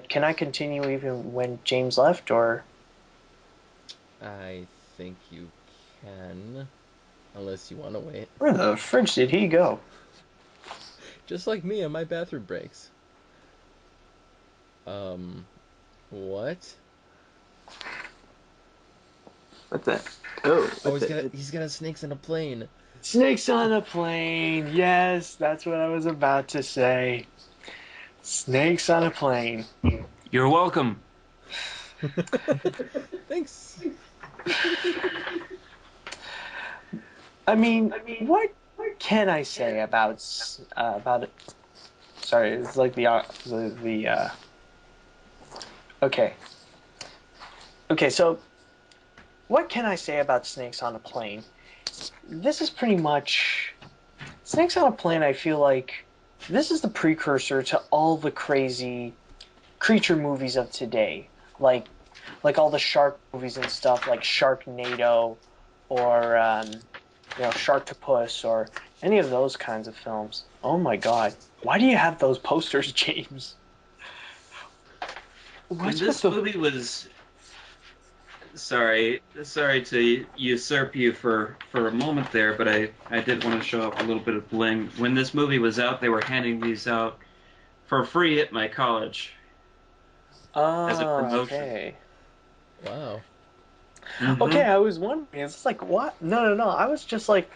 Can I continue even when James left, or I think you can, unless you want to wait. where the fridge did he go? Just like me on my bathroom breaks. What? What the? Oh, Oh, what the? he's got snakes in a plane. Snakes on a plane. Yes, that's what I was about to say. Snakes on a plane. You're welcome. Thanks. I mean, what can I say about it? Sorry, it's like okay. Okay, so what can I say about Snakes on a Plane? This is pretty much Snakes on a Plane. I feel like this is the precursor to all the crazy creature movies of today, like all the shark movies and stuff, like Sharknado, or Sharktopus, or any of those kinds of films. Oh my God, why do you have those posters, James? When What's with this the? movie was sorry to usurp you for a moment there, but I did want to show off a little bit of bling. When this movie was out, they were handing these out for free at my college as a Oh, promotion. okay. Wow. Okay, Mm-hmm. I was wondering. It's like, what? No, no, no. I was just like,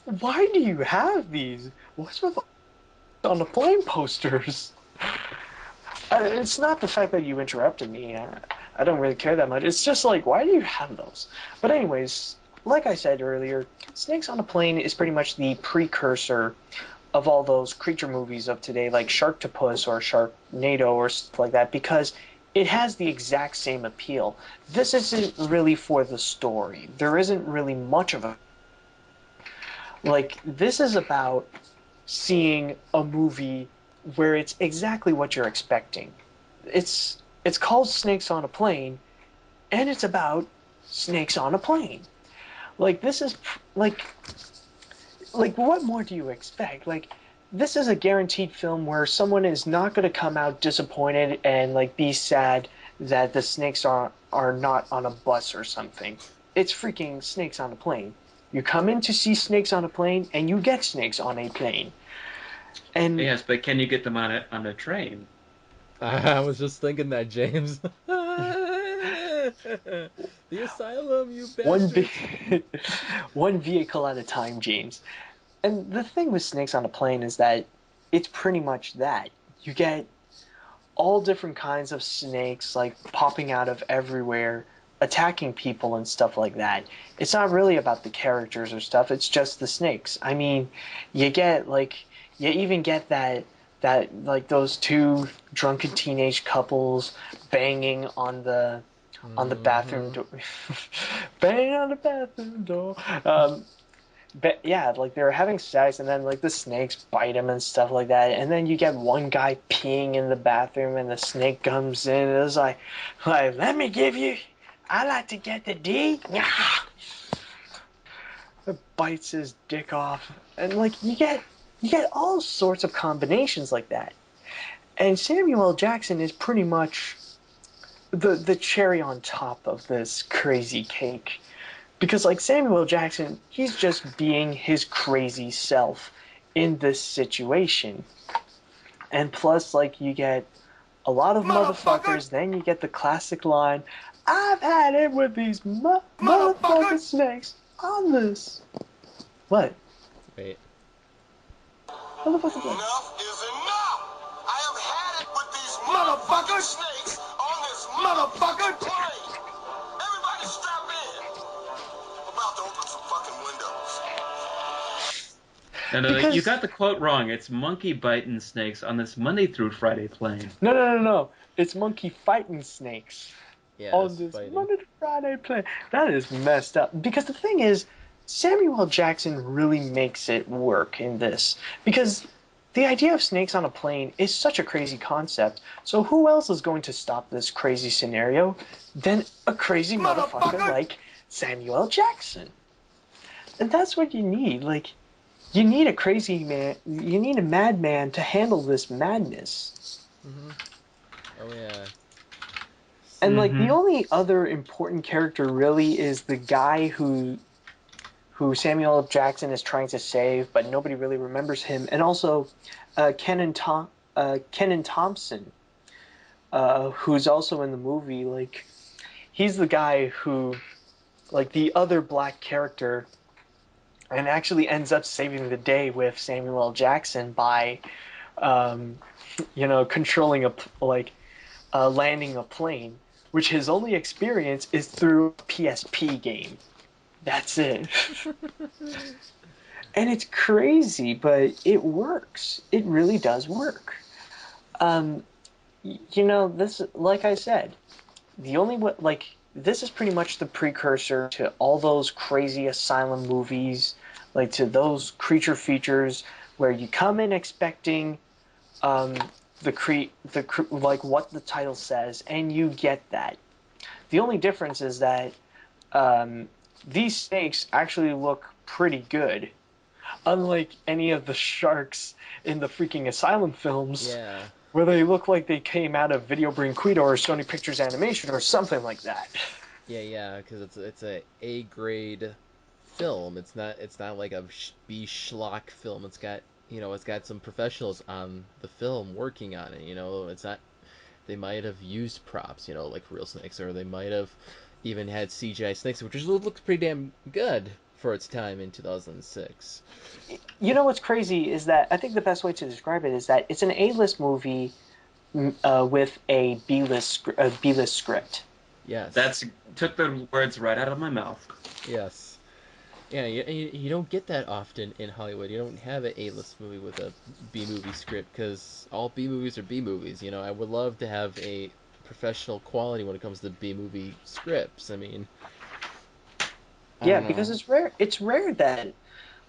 why do you have these? What's with on the plane posters? It's not the fact that you interrupted me. I don't really care that much. It's just like, why do you have those? But anyways, like I said earlier, Snakes on a Plane is pretty much the precursor of all those creature movies of today, like Sharktopus or Sharknado or stuff like that, because it has the exact same appeal. This isn't really for the story. There isn't really much of a... Like, this is about seeing a movie where it's exactly what you're expecting. It's called Snakes on a Plane, and it's about snakes on a plane. Like, this is like what more do you expect? Like, this is a guaranteed film where someone is not going to come out disappointed and like be sad that the snakes are not on a bus or something. It's freaking Snakes on a Plane. You come in to see snakes on a plane, and you get snakes on a plane. And Yes, but can you get them on a train? I was just thinking that, James. The asylum, you one bastard. one vehicle at a time, James. And the thing with Snakes on a Plane is that it's pretty much that. You get all different kinds of snakes like popping out of everywhere, attacking people and stuff like that. It's not really about the characters or stuff, it's just the snakes. I mean, you get like you even get that like those two drunken teenage couples banging on the bathroom door. Banging on the bathroom door. But yeah, like they were having sex, and then like the snakes bite him and stuff like that. And then you get one guy peeing in the bathroom, and the snake comes in, and it's like let me give you. I like to get the D. It bites his dick off, and like you get all sorts of combinations like that. And Samuel L. Jackson is pretty much the cherry on top of this crazy cake. Because, like, Samuel Jackson, he's just being his crazy self in this situation. And plus, like, you get a lot of motherfuckers, then you get the classic line, I've had it with these motherfucking snakes on this. What? Wait. Motherfucking snakes. Enough is enough! I have had it with these motherfucking snakes on this motherfucking plane! Everybody strap in! I'm about to open some fucking windows. No, you Because got the quote wrong. It's monkey biting snakes on this Monday through Friday plane. no. It's monkey fighting snakes on Yes, this fighting. Monday to Friday play. That is messed up. Because the thing is, Samuel L. Jackson really makes it work in this. Because the idea of snakes on a plane is such a crazy concept. So who else is going to stop this crazy scenario than a crazy motherfucker like Samuel L. Jackson? And that's what you need. Like, you need a crazy man. You need a madman to handle this madness. Oh yeah. And like the only other important character really is the guy who Samuel L. Jackson is trying to save, but nobody really remembers him. And also Kenan Thompson, who's also in the movie. Like, he's the guy who, like, the other black character, and actually ends up saving the day with Samuel L. Jackson by, controlling landing a plane, which his only experience is through a PSP game. That's it. And it's crazy, but it works. It really does work. This, like I said, this is pretty much the precursor to all those crazy asylum movies, like to those creature features where you come in expecting like what the title says, and you get that. The only difference is that these snakes actually look pretty good, unlike any of the sharks in the freaking asylum films. Yeah. Where they look like they came out of Video Brinquedo or Sony Pictures Animation or something like that. Yeah, because it's a grade film. It's not like a B schlock film. It's got some professionals on the film working on it. It's not. They might have used props, like real snakes, or they might have even had CGI snakes, which looks pretty damn good for its time in 2006. You know what's crazy is that I think the best way to describe it is that it's an A-list movie with a B-list script. Yes. That's took the words right out of my mouth. Yes. Yeah, you don't get that often in Hollywood. You don't have an A-list movie with a B-movie script because all B movies are B movies. I would love to have a professional quality when it comes to B-movie scripts. I mean, I Yeah, don't because know. it's rare. It's rare that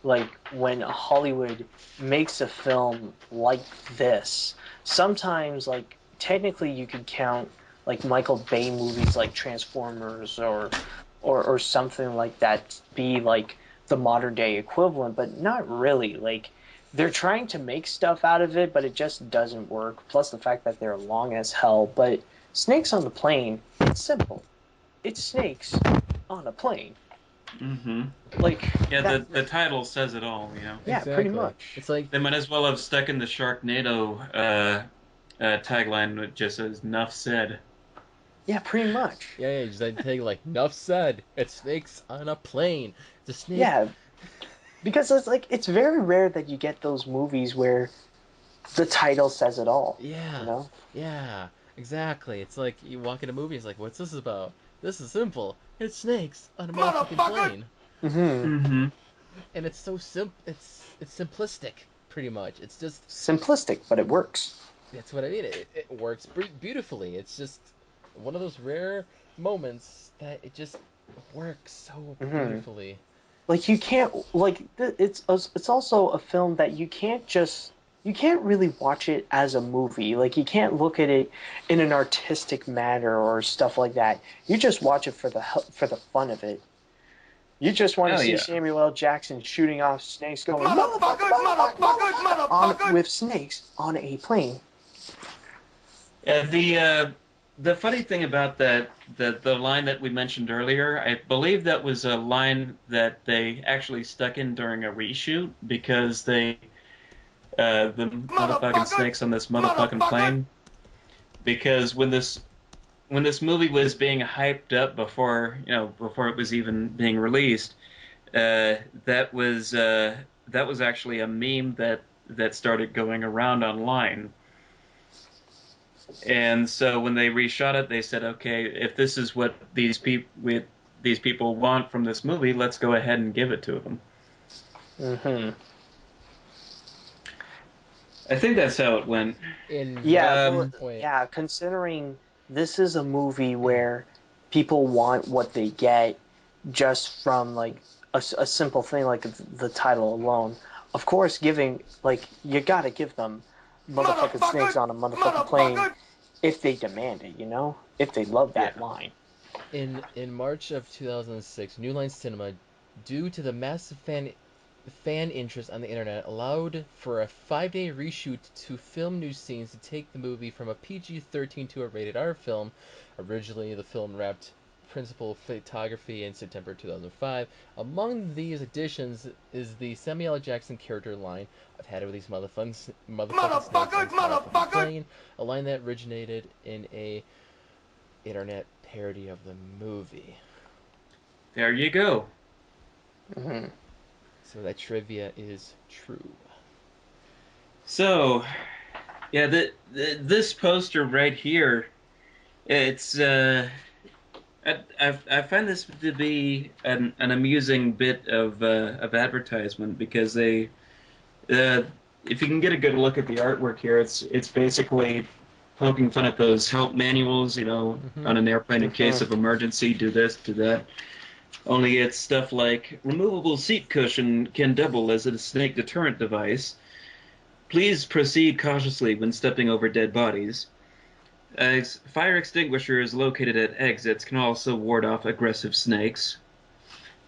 like when Hollywood makes a film like this. Sometimes like technically you could count like Michael Bay movies like Transformers or something like that to be like the modern day equivalent, but not really. Like they're trying to make stuff out of it, but it just doesn't work. Plus the fact that they're long as hell. But Snakes on the Plane, it's simple. It's snakes on a plane. Mm-hmm. Like Yeah, that. the title says it all. Yeah, pretty Exactly. much. It's like, They might as well have stuck in the Sharknado tagline that just says "Nuff said." Yeah, pretty much. yeah, just like take like Nuff said. It's snakes on a plane. It's a snake. Yeah, because it's like it's very rare that you get those movies where the title says it all. You Yeah, know? yeah, exactly. It's like you walk in a movie. It's like, what's this about? This is simple. It's snakes on a motherfucking plane, Mm-hmm. Mm-hmm. and it's so simple. It's simplistic, pretty much. It's just Simplistic, but it works. that's what I mean. It works beautifully. It's just one of those rare moments that it just works so Mm-hmm. beautifully. Like you can't like it's also a film that you can't really watch it as a movie. Like you can't look at it in an artistic manner or stuff like that. You just watch it for the fun of it. You just want to Oh see yeah. Samuel L. Jackson shooting off snakes, going motherfucker, on with snakes on a plane. The funny thing about the line that we mentioned earlier, I believe that was a line that they actually stuck in during a reshoot because the motherfucking snakes on this motherfucking plane. Because when this movie was being hyped up before it was even being released, uh, that was uh, that was actually a meme that started going around online. And so when they reshot it, they said, okay, if this is what these people want from this movie, let's go ahead and give it to them. Mm-hmm. I think that's how it went. In Yeah, what well, wait? yeah, considering this is a movie where people want what they get just from like a simple thing like the title alone. Of course, giving like you gotta give them motherfucking snakes on a motherfucking plane if they demand it, you know? If they love Yeah. that line. In March of 2006, New Line Cinema, due to the massive fan interest on the internet, allowed for a 5-day reshoot to film new scenes to take the movie from a PG-13 to a rated R film. Originally, the film wrapped principal photography in September 2005. Among these additions is the Samuel L. Jackson character line, "I've had it with these motherfucking snakes on this motherfucking plane," a line that originated in a internet parody of the movie. There you go. Hmm. So that trivia is true. So, yeah, this poster right here, it's I find this to be an amusing bit of advertisement because uh, if you can get a good look at the artwork here, it's basically poking fun at those help manuals, Mm-hmm. on an airplane in case Hmm. of emergency, do this, do that. Only it's stuff like removable seat cushion can double as a snake deterrent device. Please proceed cautiously when stepping over dead bodies. Fire extinguishers located at exits can also ward off aggressive snakes.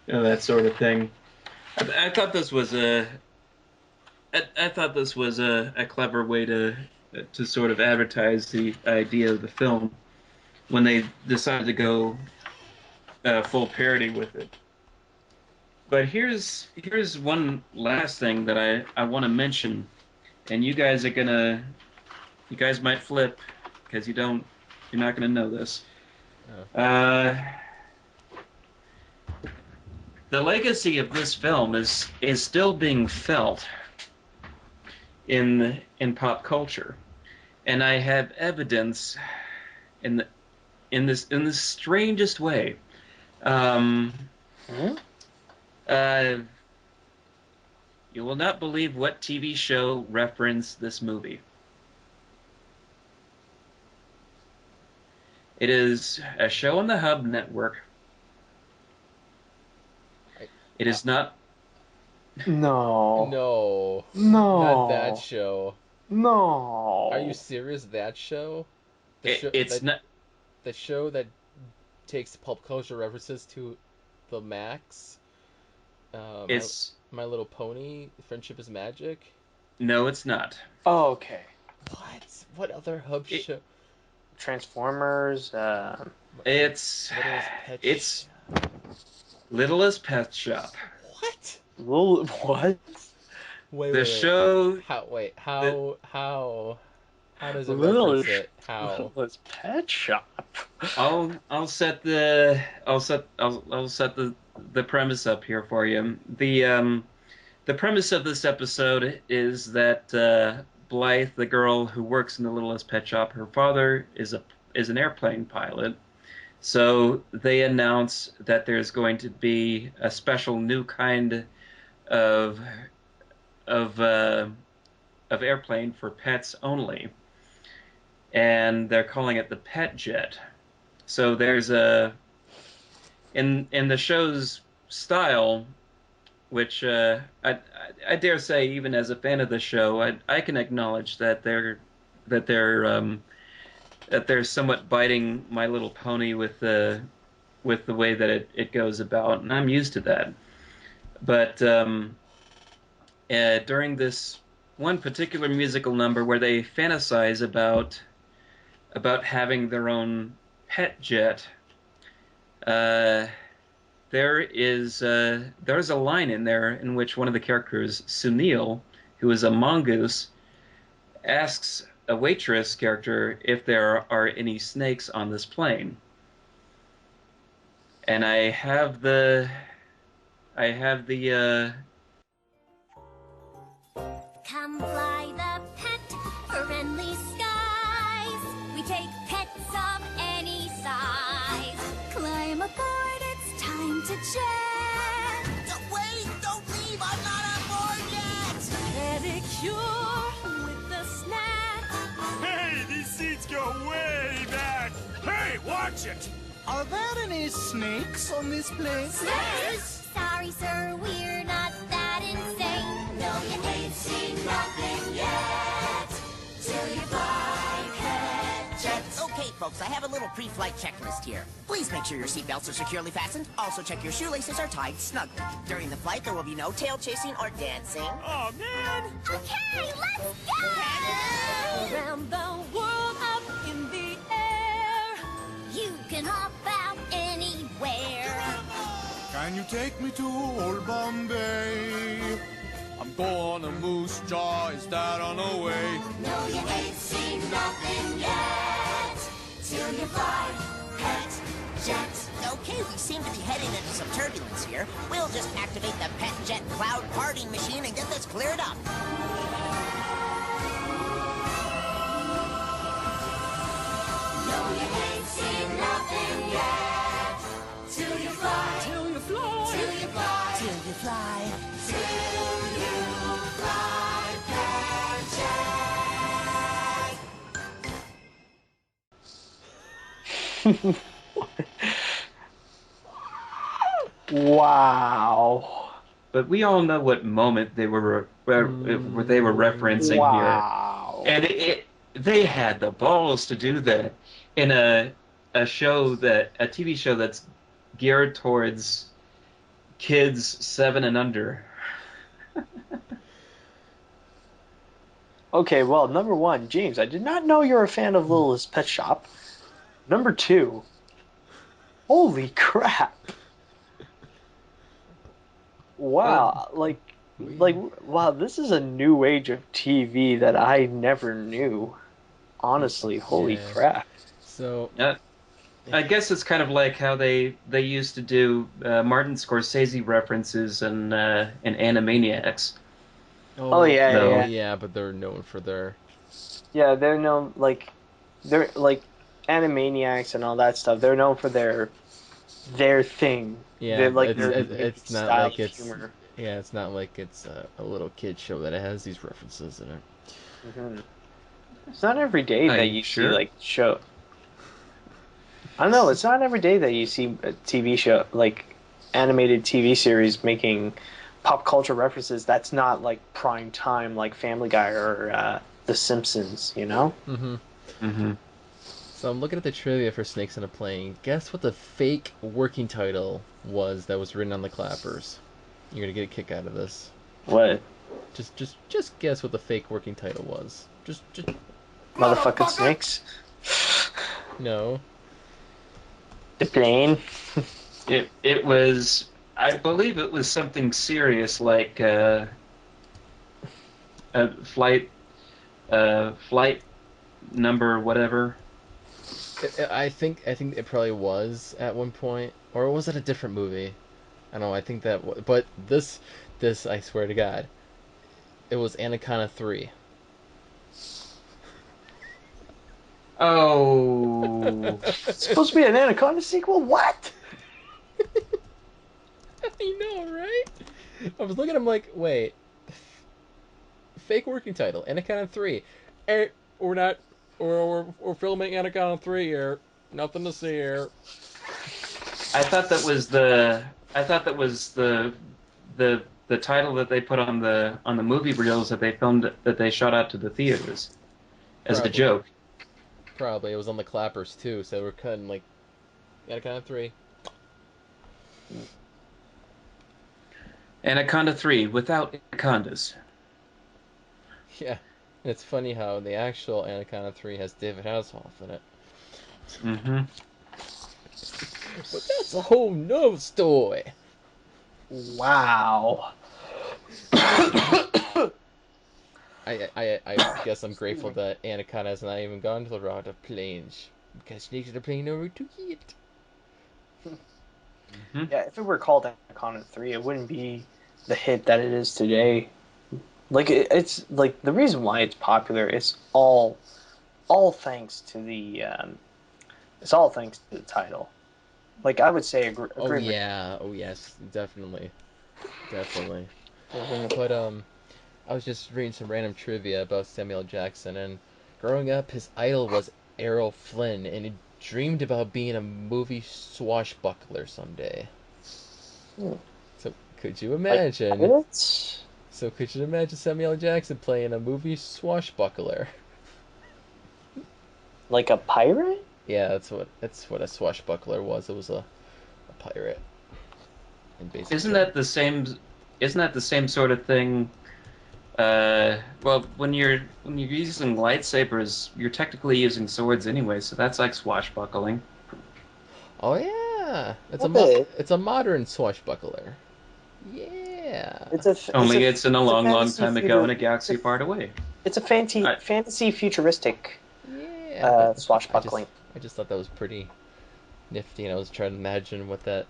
That sort of thing. I thought this was I thought this was a clever way to sort of advertise the idea of the film when they decided to go full parody with it. But here's one last thing that I want to mention, and you guys might flip because you're not gonna know this. Oh. Uh, the legacy of this film is still being felt in pop culture, and I have evidence in the, in this strangest way. Um, Hmm? Uh, you will not believe what TV show referenced this movie. It is a show on the Hub Network. It is not. No. No, not that No. show. Are you No. serious? That show? The It, show it's that not. the show that takes pulp culture references to the max. My It's My Little Pony. Friendship is Magic. no, it's not. Okay. What? What other hub It, show? Transformers. it's Littlest Pet it's Shop. Littlest Pet Shop. What? What? The Wait. show How? Wait. the How does it reference Littlest, it? How? Littlest Pet Shop. I'll set the premise up here for you. The premise of this episode is that Blythe, the girl who works in the Littlest Pet Shop, her father is an airplane pilot. So they announce that there's going to be a special new kind of of uh, of airplane for pets only, and they're calling it the Pet Jet. So there's a in the show's style, which I dare say, even as a fan of the show, I can acknowledge that that they're that they're somewhat biting My Little Pony with the way that it goes about, and I'm used to that. But during this one particular musical number where they fantasize about having their own pet jet, uh, there's a line in there in which one of the characters, Sunil, who is a mongoose, asks a waitress character if there are any snakes on this plane. And I have the Come fly the pet, friendly skies. We take pets of any size. Climb aboard, it's time to jet. Wait, don't leave. I'm not on board yet. Pedicure with the snack. Hey, these seats go way back. Hey, watch it. Are there any snakes on this plane? Snakes? Sorry, sir, we're not that insane. No, you ain't seen nothing yet. Till you fly pet jets. Okay, folks, I have a little pre-flight checklist here. Please make sure your seatbelts are securely fastened. Also check your shoelaces are tied snugly. During the flight, there will be no tail chasing or dancing. Oh, man. Okay, let's go! Around the world, up in the air. You can hop out anywhere. Can you take me to Old Bombay? I'm going to Moose Jaw. Is that on the way? No, you ain't seen nothing yet. Till you fly pet jet. Okay, we seem to be heading into some turbulence here. We'll just activate the Pet Jet Cloud Parting Machine and get this cleared up. No, you ain't seen nothing yet. Till you fly. Till you fly. Till you fly. Till you fly. Till you fly pet jet. Wow. but we all know what moment they were referencing Wow. here, and they had the balls to do that in a TV show that's geared towards kids 7 and under. Okay, well, number one, James, I did not know you're a fan of Littlest Pet Shop. Number two, holy crap. Wow, wow, this is a new age of TV that I never knew. Honestly, holy Yeah. crap. So I guess it's kind of like how they used to do Martin Scorsese references in Animaniacs. Oh, yeah, No. yeah. yeah, but they're known for their Yeah, they're known, they're like Animaniacs and all that stuff. They're known for their their thing. Yeah, They're like it's not style like of it's humor. yeah, it's not like it's a little kid show that it has these references in it. Hmm. It's not every day Are that you you see sure? like show. I don't know. It's not every day that you see a TV show like animated TV series making pop culture references. That's not like prime time like Family Guy or The Simpsons. You know? Mm-hmm. Mm-hmm. So I'm looking at the trivia for Snakes on a Plane. Guess what the fake working title was that was written on the clappers. You're gonna get a kick out of this. What? Just guess what the fake working title was. Just Motherfucking snakes. no. The plane. It was, I believe it was something serious like flight flight number whatever. I think it probably was at one point, or was it a different movie? I don't know. I think that, but this I swear to God, it was Anaconda 3. Oh, It's supposed to be an Anaconda sequel? What? I know, right? I was looking at him like, wait, fake working title, Anaconda 3. We're not, we're filming Anaconda 3 here. Nothing to see here. I thought that was the I thought that was the title that they put on the movie reels that they filmed that they shot out to the theaters as a Probably, joke. probably it was on the clappers too. So we're cutting like Anaconda 3. Anaconda 3 without anacondas. Yeah, and it's funny how the actual Anaconda 3 has David Hasselhoff in it. Mm-hmm. But that's a whole nother story. Wow. I guess I'm grateful that Anaconda has not even gone to the route of planes because snakes are the plane over to eat. Mm-hmm. Yeah, if it were called Anaconda 3, it wouldn't be the hit that it is today. Like it's like the reason why it's popular is all thanks to the it's all thanks to the title. Like I would say Oh agree with. yeah, oh yes, definitely, definitely. Mhm. But I was just reading some random trivia about Samuel Jackson, and growing up, his idol was Errol Flynn, and he dreamed about being a movie swashbuckler someday. Hmm. So could you Like imagine? pirates? So could you imagine Samuel Jackson playing a movie swashbuckler? Like a pirate? Yeah, that's what a swashbuckler was. It was a pirate in basic Isn't terms. that the same? Isn't that the same sort of thing? Well, when you're using lightsabers, you're technically using swords anyway, so that's like swashbuckling. Oh yeah, A bit. it's a modern swashbuckler. Yeah. Only it's in a it's a long, long fantasy time ago in a it's a galaxy far away. it's a fantasy futuristic Yeah, but I just swashbuckling. I just thought that was pretty nifty, and I was trying to imagine what that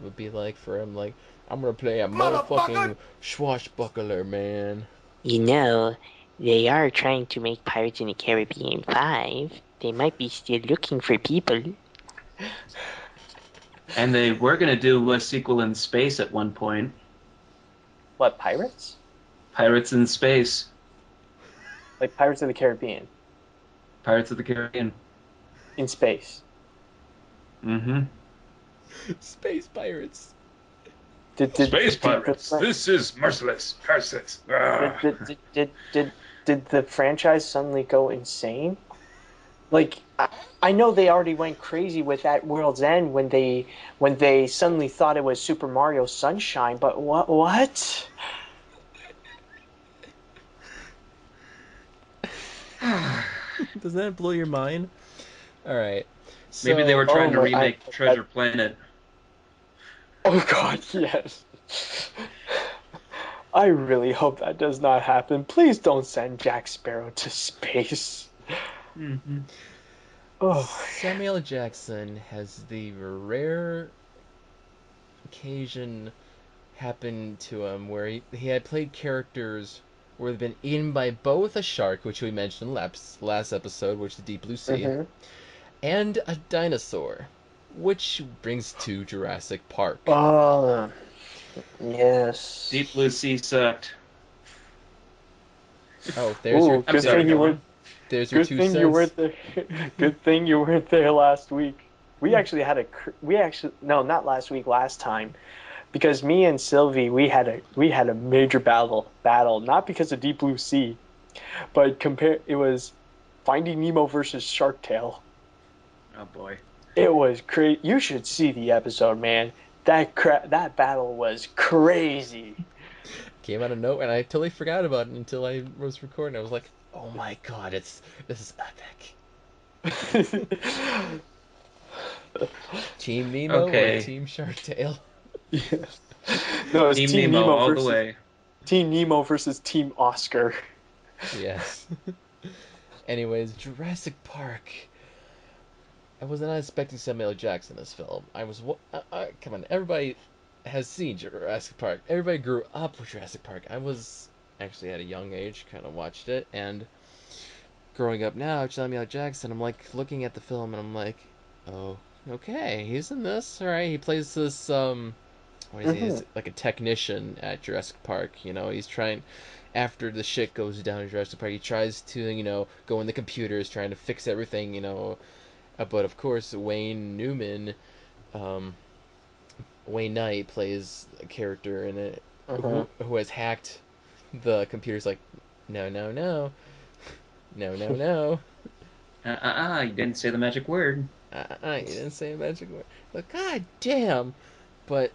would be like for him. Like, I'm gonna play a motherfucking swashbuckler, man. You know, they are trying to make Pirates in the Caribbean 5. They might be still looking for people. And they were going to do a sequel in space at one point. What, pirates? Pirates in Space. Like Pirates of the Caribbean Pirates of the Caribbean. in space. Mm-hmm. Space pirates. Space pirates. This is merciless. Merciless. Did the franchise suddenly go insane? Like I know they already went crazy with that World's End when they suddenly thought it was Super Mario Sunshine, but what? Does that blow your mind? All right. So, Maybe they were trying to remake I, Treasure Planet. oh God, yes. I really hope that does not happen. Please don't send Jack Sparrow to space. Mm-hmm. Oh. Samuel Jackson has the rare occasion happen to him where he had played characters where they've been eaten by both a shark, which we mentioned last episode, which is the Deep Blue Sea, Mm-hmm. and a dinosaur. which brings to Jurassic Park. Oh, yes. Deep Blue Sea sucked. Oh, there's Ooh, your I'm sorry, go on. there's your good 2 thing you cents. weren't there. Good thing you weren't there last week. We actually had no, not last week, last time, because me and Sylvie we had a major battle, not because of Deep Blue Sea, but it was Finding Nemo versus Shark Tale. Oh boy. It was crazy. You should see the episode, man. That battle was crazy. Came out of nowhere, and I totally forgot about it until I was recording. I was like, "Oh my god, this is epic." Team Nemo or Okay. Team Shark Tale? Yes. No, it's Team Team Nemo Nemo all versus the way. Team Nemo versus Team Oscar. Yes. Anyways, Jurassic Park. I was not expecting Samuel L. Jackson in this film. Come on, everybody has seen Jurassic Park. Everybody grew up with Jurassic Park. I was actually at a young age, kind of watched it, and growing up now, Samuel L. Jackson, I'm like looking at the film and I'm like, oh, okay, he's in this. All right, he plays this what is he? He's like a technician at Jurassic Park. He's trying after the shit goes down in Jurassic Park, he tries to, go in the computers, trying to fix everything, but of course, Wayne Knight plays a character in it who has hacked the computers. Like, no, no, no, no, no, no. You didn't say the magic word. You didn't say a magic word. But god damn! But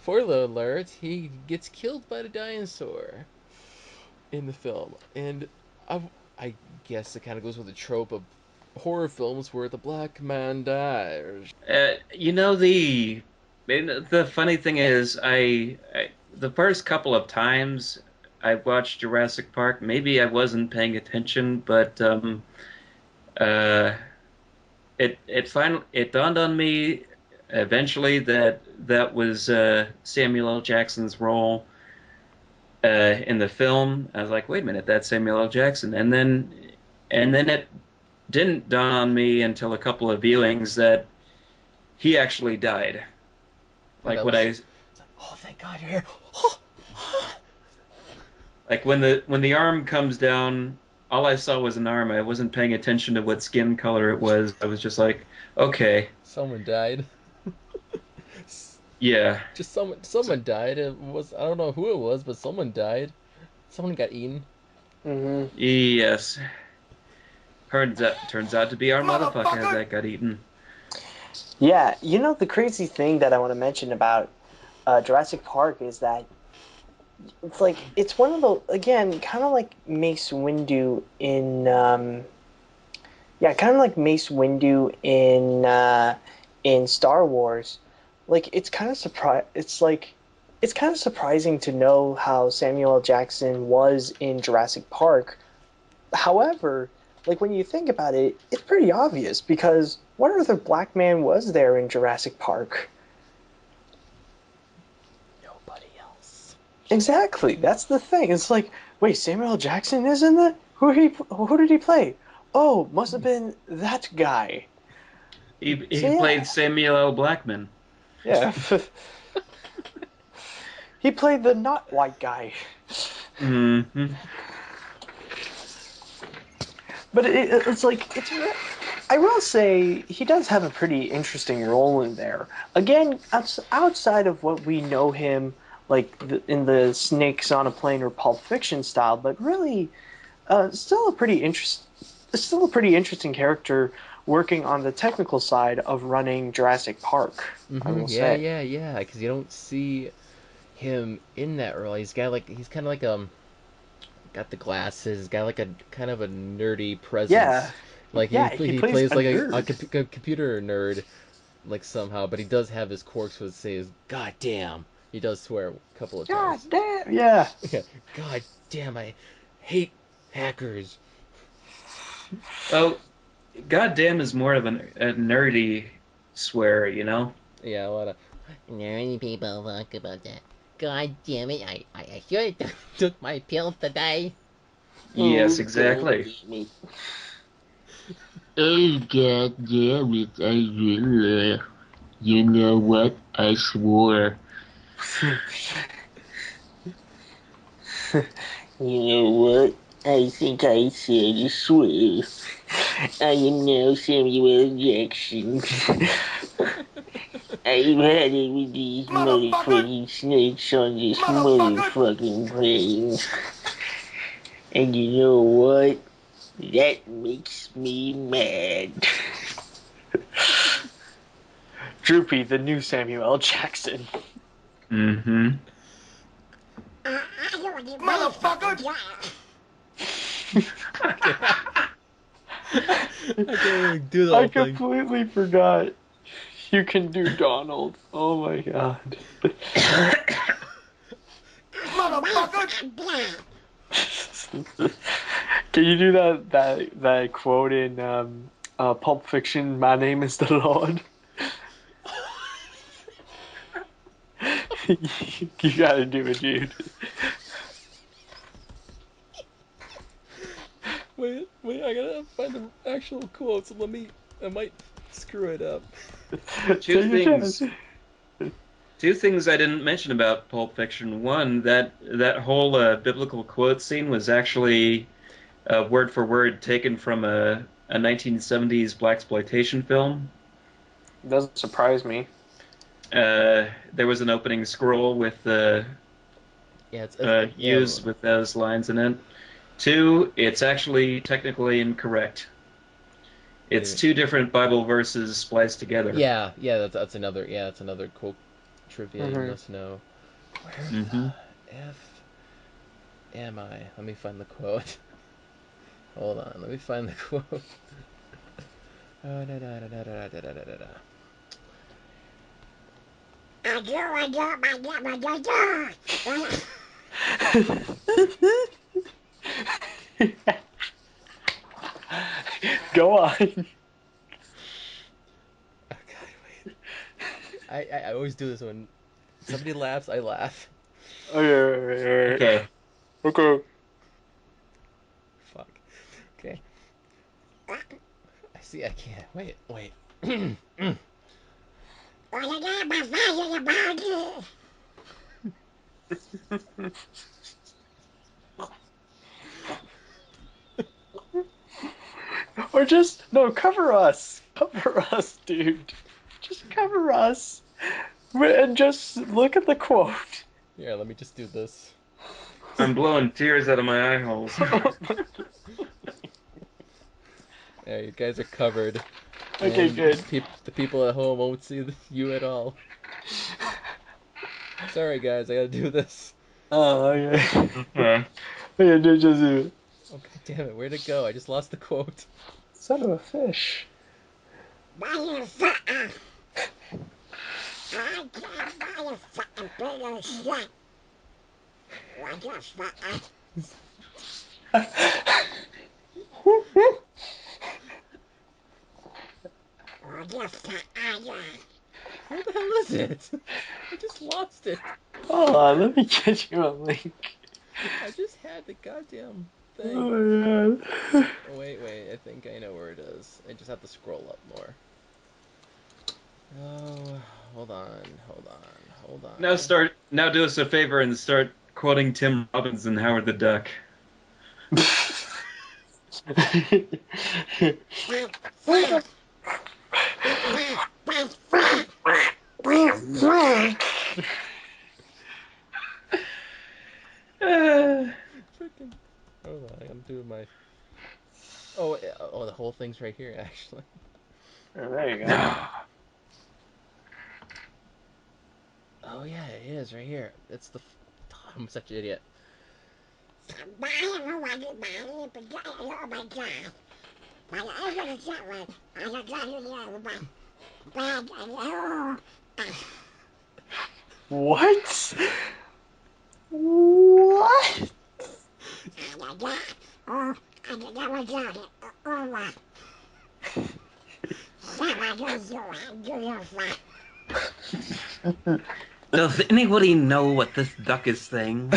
spoiler alert, he gets killed by the dinosaur in the film, and I guess it kind of goes with the trope of horror films where the black man dies. The funny thing is, the first couple of times I watched Jurassic Park, maybe I wasn't paying attention, but it dawned on me eventually that was Samuel L. Jackson's role in the film. I was like, wait a minute, that's Samuel L. Jackson, and then it didn't dawn on me until a couple of viewings that he actually died. Like oh, thank God you're here. Like when the arm comes down, all I saw was an arm. I wasn't paying attention to what skin color it was. I was just like, okay. Someone died. Yeah. Just someone died. I don't know who it was, but someone died. Someone got eaten. Yes. Turns out to be our motherfucker that got eaten. Yeah, the crazy thing that I want to mention about Jurassic Park is that it's one of the, again, kind of like Mace Windu in in Star Wars. It's kind of surprising to know how Samuel L. Jackson was in Jurassic Park. However, when you think about it, it's pretty obvious, because what other black man was there in Jurassic Park? Nobody else. Exactly. That's the thing. It's like, wait, Samuel L. Jackson is in that? Who did he play? Oh, must have been that guy. He played Samuel L. Blackman. Yeah. He played the not white guy. Mm-hmm. But I will say he does have a pretty interesting role in there. Again, outside of what we know him in the Snakes on a Plane or Pulp Fiction style, but really, still a pretty interesting character working on the technical side of running Jurassic Park. I will say. Yeah. Because you don't see him in that role. He's kind of like got the glasses, got like a kind of a nerdy presence. Yeah. He plays like a computer nerd, somehow, but he does have his quirks with says, "God damn." He does swear a couple of times. God damn, yeah. God damn, I hate hackers. Well, goddamn is more of a nerdy swear, Yeah, a lot of nerdy people talk about that. God damn it, I should have took my pill today. Yes, exactly. Oh, God damn it, I will. You know what? I swore. You know what? I think I said a swear. I am now Samuel Jackson. I've had it with these motherfucking snakes on this motherfucking plane. And you know what? That makes me mad. Droopy, the new Samuel Jackson. Mm-hmm. Motherfucker! I can't even do the I whole thing. completely forgot. You can do Donald. Oh my god. Motherfucker! Can you do that quote in Pulp Fiction? My name is the Lord. You gotta do it, dude. Wait, I gotta find the actual quote, so I might screw it up. Two Take your things. chance. Two things I didn't mention about Pulp Fiction. One, that whole biblical quote scene was actually word for word taken from a 1970s blaxploitation film. Doesn't surprise me. There was an opening scroll with used with those lines in it. Two, it's actually technically incorrect. It's two different Bible verses spliced together. Yeah, that's another cool trivia you must know. Where the F am I? Let me find the quote. Hold on, let me find the quote. Go on. Oh God, wait. I always do this when somebody laughs, I laugh. Okay. Fuck. Okay. I see. I can't. Wait. Or cover us. Cover us, dude. Just cover us. And just look at the quote. Yeah, let me just do this. I'm blowing tears out of my eye holes. Yeah, you guys are covered. Okay, and good. The people at home won't see you at all. Sorry, guys, I gotta do this. Oh, okay. Okay, dude, just do it. Oh, God damn it, where'd it go? I just lost the quote. Son of a fish. Where the hell is it? I just lost it. Hold on, let me get you a link. I just had the goddamn thing. Oh my god. Oh, wait, I think I know where it is. I just have to scroll up more. Oh, hold on. Now do us a favor and start quoting Tim Robbins and Howard the Duck. Freaking. Hold on, I'm doing my. Oh, the whole thing's right here, actually. Oh, there you go. Oh yeah, it is right here. It's the. I'm such an idiot. What? What? Does anybody know what this duck is saying?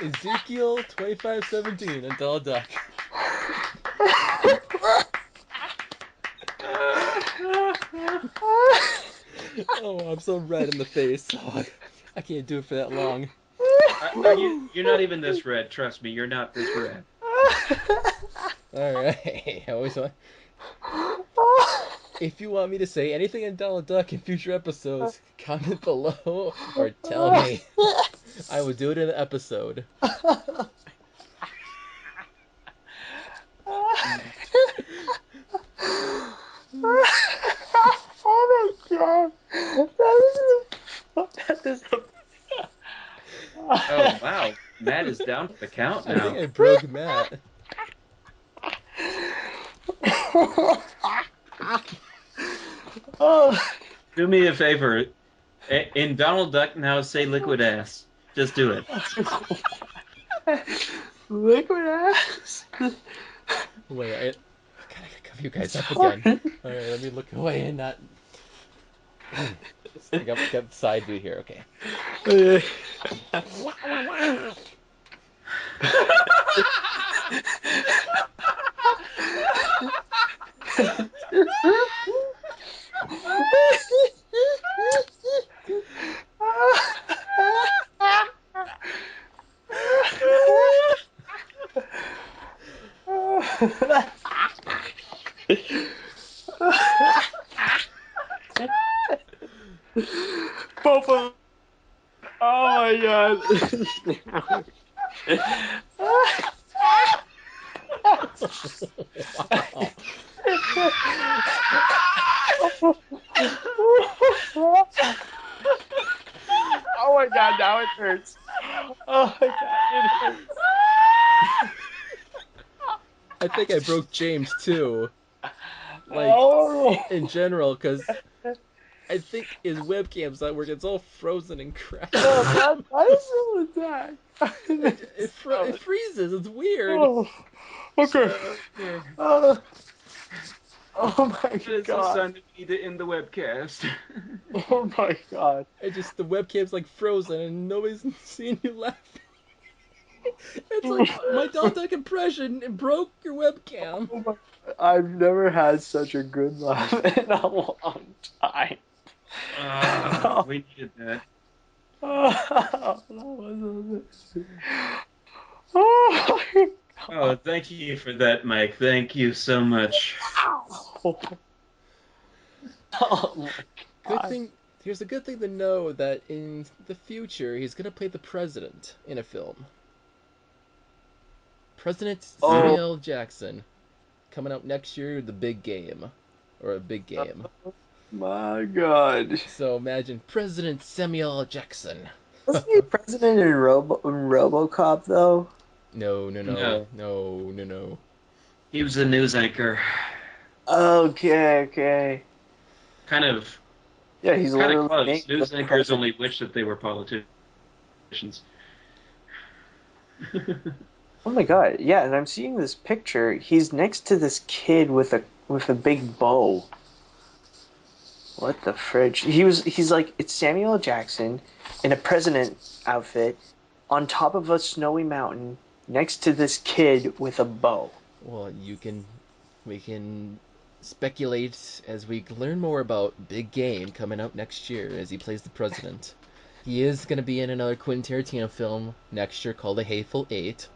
Ezekiel 25:17 and Donald Duck. Oh, I'm so red in the face. Oh, I can't do it for that long. You're not even this red. Trust me, you're not this red. Alright. If you want me to say anything in Donald Duck in future episodes, comment below or tell me. I will do it in the episode. Oh my god. That is a... Oh, wow. Matt is down for the count I now. think I broke Matt. Do me a favor. In Donald Duck now, say liquid ass. Just do it. Liquid ass? Wait, I gotta cover you guys up again. Alright, let me look away and not... I got the side view here, okay. Both of them. Oh my god. Oh my god, now it hurts. Oh my god, it hurts. I think I broke James too. Like, Oh. in general, because I think his webcam's not working. It's all frozen and crap. Oh, why is it like that? It freezes. It's weird. Oh, okay. Here. Oh my It's the god. sign that we need to end the webcast. Oh my god. The webcam's like frozen and nobody's seeing you laughing. It's like my Donald Duck impression. It broke your webcam. Oh my, I've never had such a good laugh in a long time. We needed that. Oh, thank you for that, Mike. Thank you so much. Good thing. Here's a good thing to know that in the future he's gonna play the president in a film. President Samuel L. Jackson, coming out next year. The big game, or a big game. My god. So imagine President Samuel L. Jackson. Wasn't he president in RoboCop though? No. He was a news anchor. Okay. Kind of. Yeah, he's kind literally of close. named News the anchors president. only wish that they were politicians. Oh my god, yeah, and I'm seeing this picture. He's next to this kid with a big bow. What the fridge? He's like, it's Samuel L. Jackson in a president outfit on top of a snowy mountain next to this kid with a bow. Well, we can speculate as we learn more about Big Game coming out next year as he plays the president. He is going to be in another Quentin Tarantino film next year called The Hateful Eight.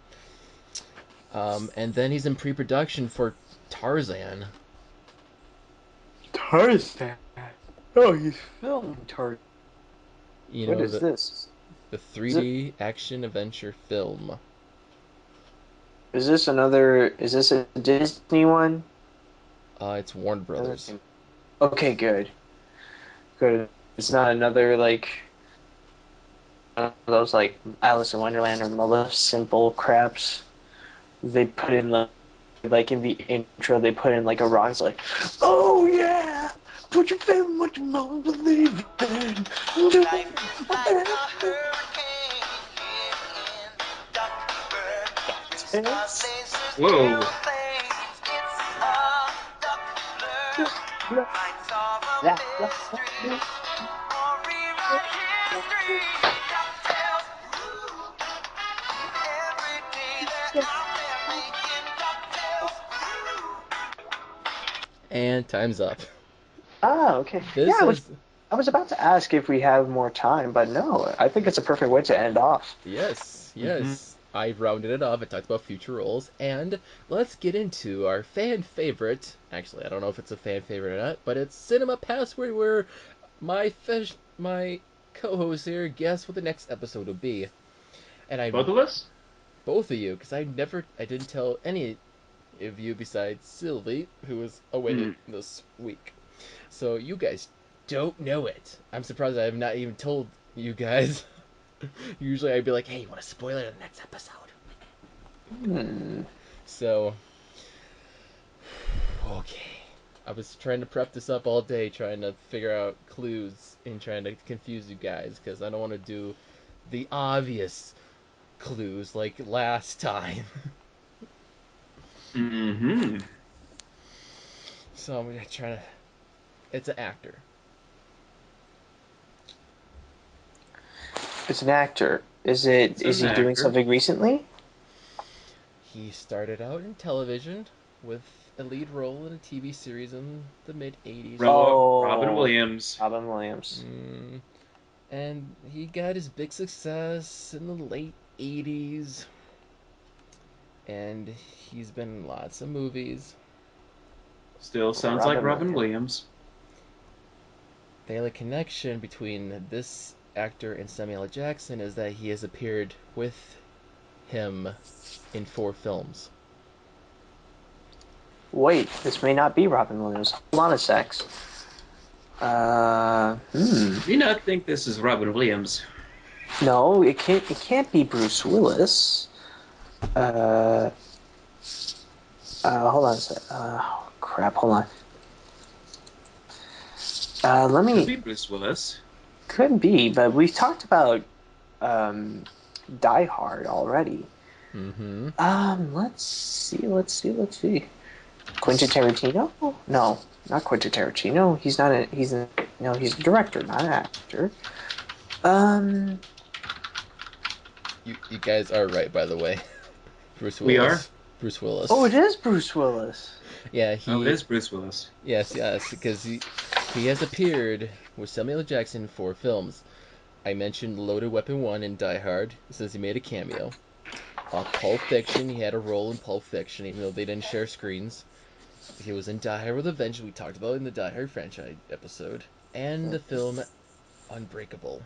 And then he's in pre-production for Tarzan. Tarzan? Oh, he's filming Tarzan. What is this? The 3D action adventure film. Is this a Disney one? It's Warner Brothers. Okay, good. Good. It's not another, like, those, like, Alice in Wonderland or Maleficent bull craps they put in, like, like in the intro, they put in like a rock. It's like, oh yeah, put your faith in what you most believe in. Whoa. And time's up. Ah, okay. This is I was about to ask if we have more time, but no, I think it's a perfect way to end off. yes. I rounded it off. I talked about future roles, and let's get into our fan favorite. Actually, I don't know if it's a fan favorite or not, but it's Cinema Password, where my co-host here guess what the next episode will be, and I Both of us? both of you, because I didn't tell any of you besides Sylvie, who was away this week. So you guys don't know it. I'm surprised I have not even told you guys. Usually I'd be like, hey, you want to spoil it in the next episode? So, okay. I was trying to prep this up all day, trying to figure out clues and trying to confuse you guys, because I don't want to do the obvious clues like last time. Mm-hmm. So I'm going to try to... It's an actor. It's an actor. Is he doing something recently? He started out in television with a lead role in a TV series in the mid-'80s. Robin Williams. Robin Williams. And he got his big success in the late 80s. And he's been in lots of movies. Still sounds like Robin Williams. The only connection between this actor and Samuel L. Jackson is that he has appeared with him in 4 films. Wait, this may not be Robin Williams. Hold on a sec. Do not think this is Robin Williams. No, it can't be Bruce Willis. Hold on a sec. Crap, hold on. Let me... Could be Bruce Willis. Could be, but we've talked about Die Hard already. Mm-hmm. Let's see. Quentin Tarantino? No, not Quentin Tarantino. He's a director, not an actor. You guys are right, by the way. Bruce Willis. We are? Bruce Willis. Oh, it is Bruce Willis. Yeah, it is Bruce Willis. Yes, because he has appeared with Samuel L. Jackson in 4 films. I mentioned Loaded Weapon 1 in Die Hard, since he made a cameo. Pulp Fiction, he had a role in Pulp Fiction, even though they didn't share screens. He was in Die Hard with a Vengeance, we talked about it in the Die Hard franchise episode. And the film Unbreakable.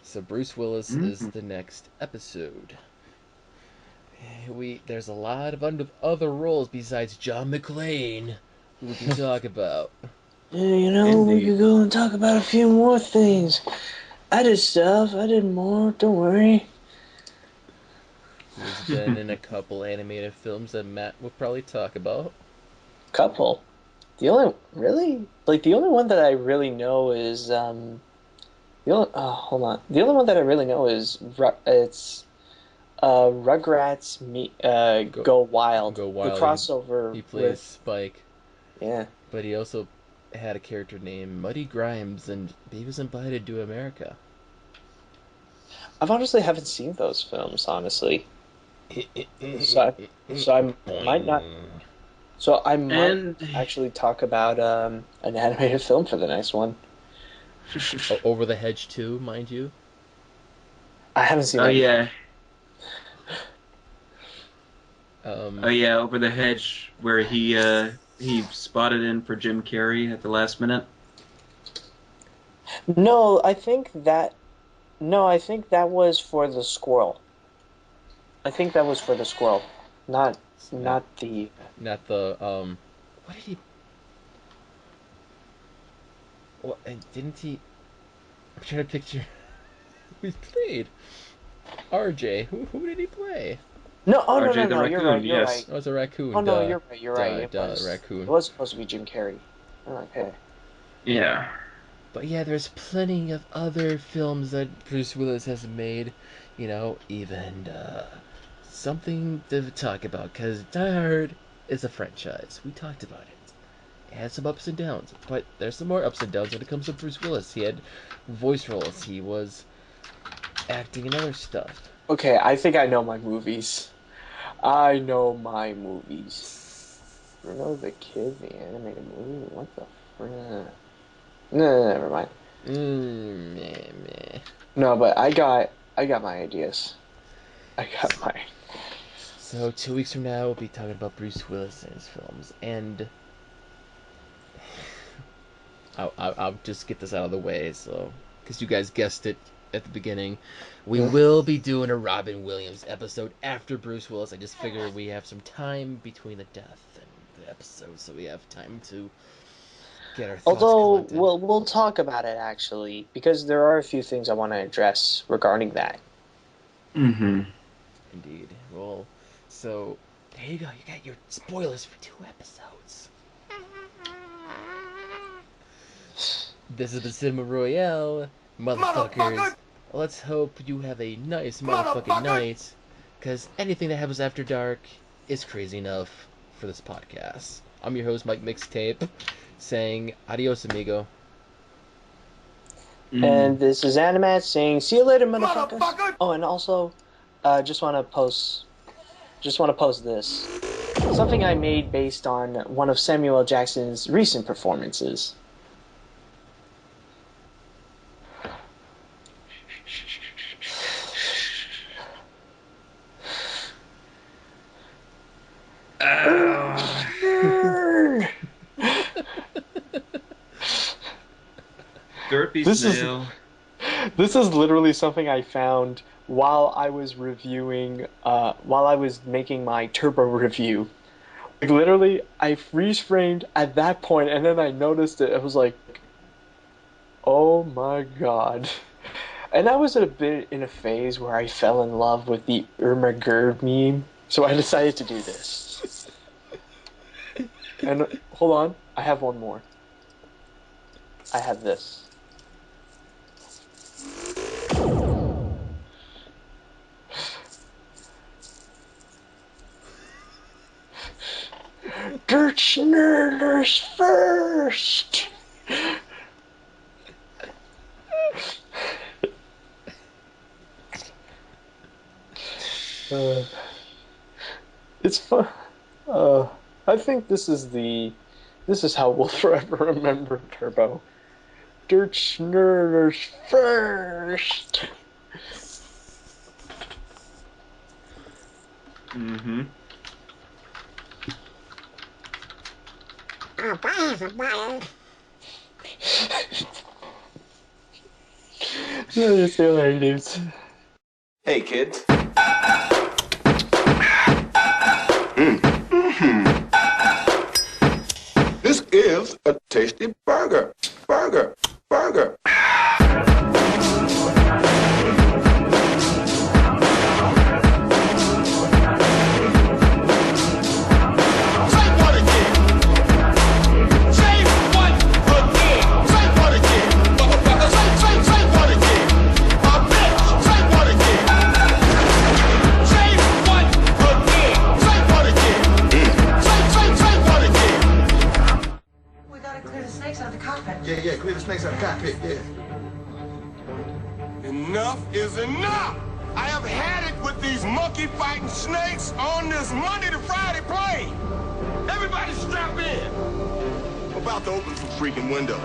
So Bruce Willis is the next episode. There's a lot of other roles besides John McClane who we can talk about. Yeah, we could go and talk about a few more things. I did stuff. I did more. Don't worry. He's been in a couple animated films that Matt will probably talk about. Couple. The only one that I really know is hold on. The only one that I really know is Rugrats Go Wild. Go Wild. The crossover. He plays Spike. Yeah. But he also had a character named Muddy Grimes in Beavis and Butthead Do America. I've honestly haven't seen those films, honestly. So I might not. So I might actually talk about an animated film for the next one. Over the Hedge 2, mind you. I haven't seen that. Yeah. Over the Hedge, where he spotted in for Jim Carrey at the last minute. No, I think that was for the squirrel. I think that was for the squirrel, not the. Not the What did he? What didn't he? I'm trying to picture who he played. RJ. Who did he play? No, oh no, RJ no, the no, raccoon, you're right, you're yes. right. Oh, it's a raccoon. Oh no, Duh. you're right. It Duh, was raccoon. supposed to be Jim Carrey. Okay. Yeah. But yeah, there's plenty of other films that Bruce Willis has made. You know, even something to talk about, because Die Hard is a franchise. We talked about it. It had some ups and downs, but there's some more ups and downs when it comes to Bruce Willis. He had voice roles. He was acting in other stuff. Okay, I think I know my movies. I know my movies. Bruno the Kid, the animated movie? What the frick? No, never mind. Meh. No, but I got my ideas. I got my. So 2 weeks from now, we'll be talking about Bruce Willis and his films, and I'll just get this out of the way, so because you guys guessed it at the beginning, we will be doing a Robin Williams episode after Bruce Willis. I just figure we have some time between the death and the episode, so we have time to get our thoughts Although collected. we'll talk about it actually, because there are a few things I want to address regarding that. Mm-hmm. Indeed. Well, so there you go. You got your spoilers for 2 episodes. This is the Cinema Royale, motherfuckers. Let's hope you have a nice motherfucking night, because anything that happens after dark is crazy enough for this podcast. I'm your host, Mike Mixtape, saying adios, amigo. And this is Animat saying, "See you later, motherfuckers." Oh, and also, just want to post this. Something I made based on one of Samuel L. Jackson's recent performances. Derpy This snail. This is literally something I found while I was reviewing, while I was making my Turbo review. Like, literally, I freeze framed at that point, and then I noticed it. I was like, oh my god. And I was a bit in a phase where I fell in love with the Irma Gerd meme, so I decided to do this. And hold on, I have one more. I have this. Dirt Nerders first! It's fun. I think this is how we'll forever remember Turbo. Dirt Nerders first! Mm-hmm. See you later, dudes. Hey, kids. This is a tasty burger. Burger. Yeah, clear the snakes out of the cockpit, yeah. Enough is enough! I have had it with these monkey fighting snakes on this Monday to Friday plane! Everybody strap in! I'm about to open some freaking windows.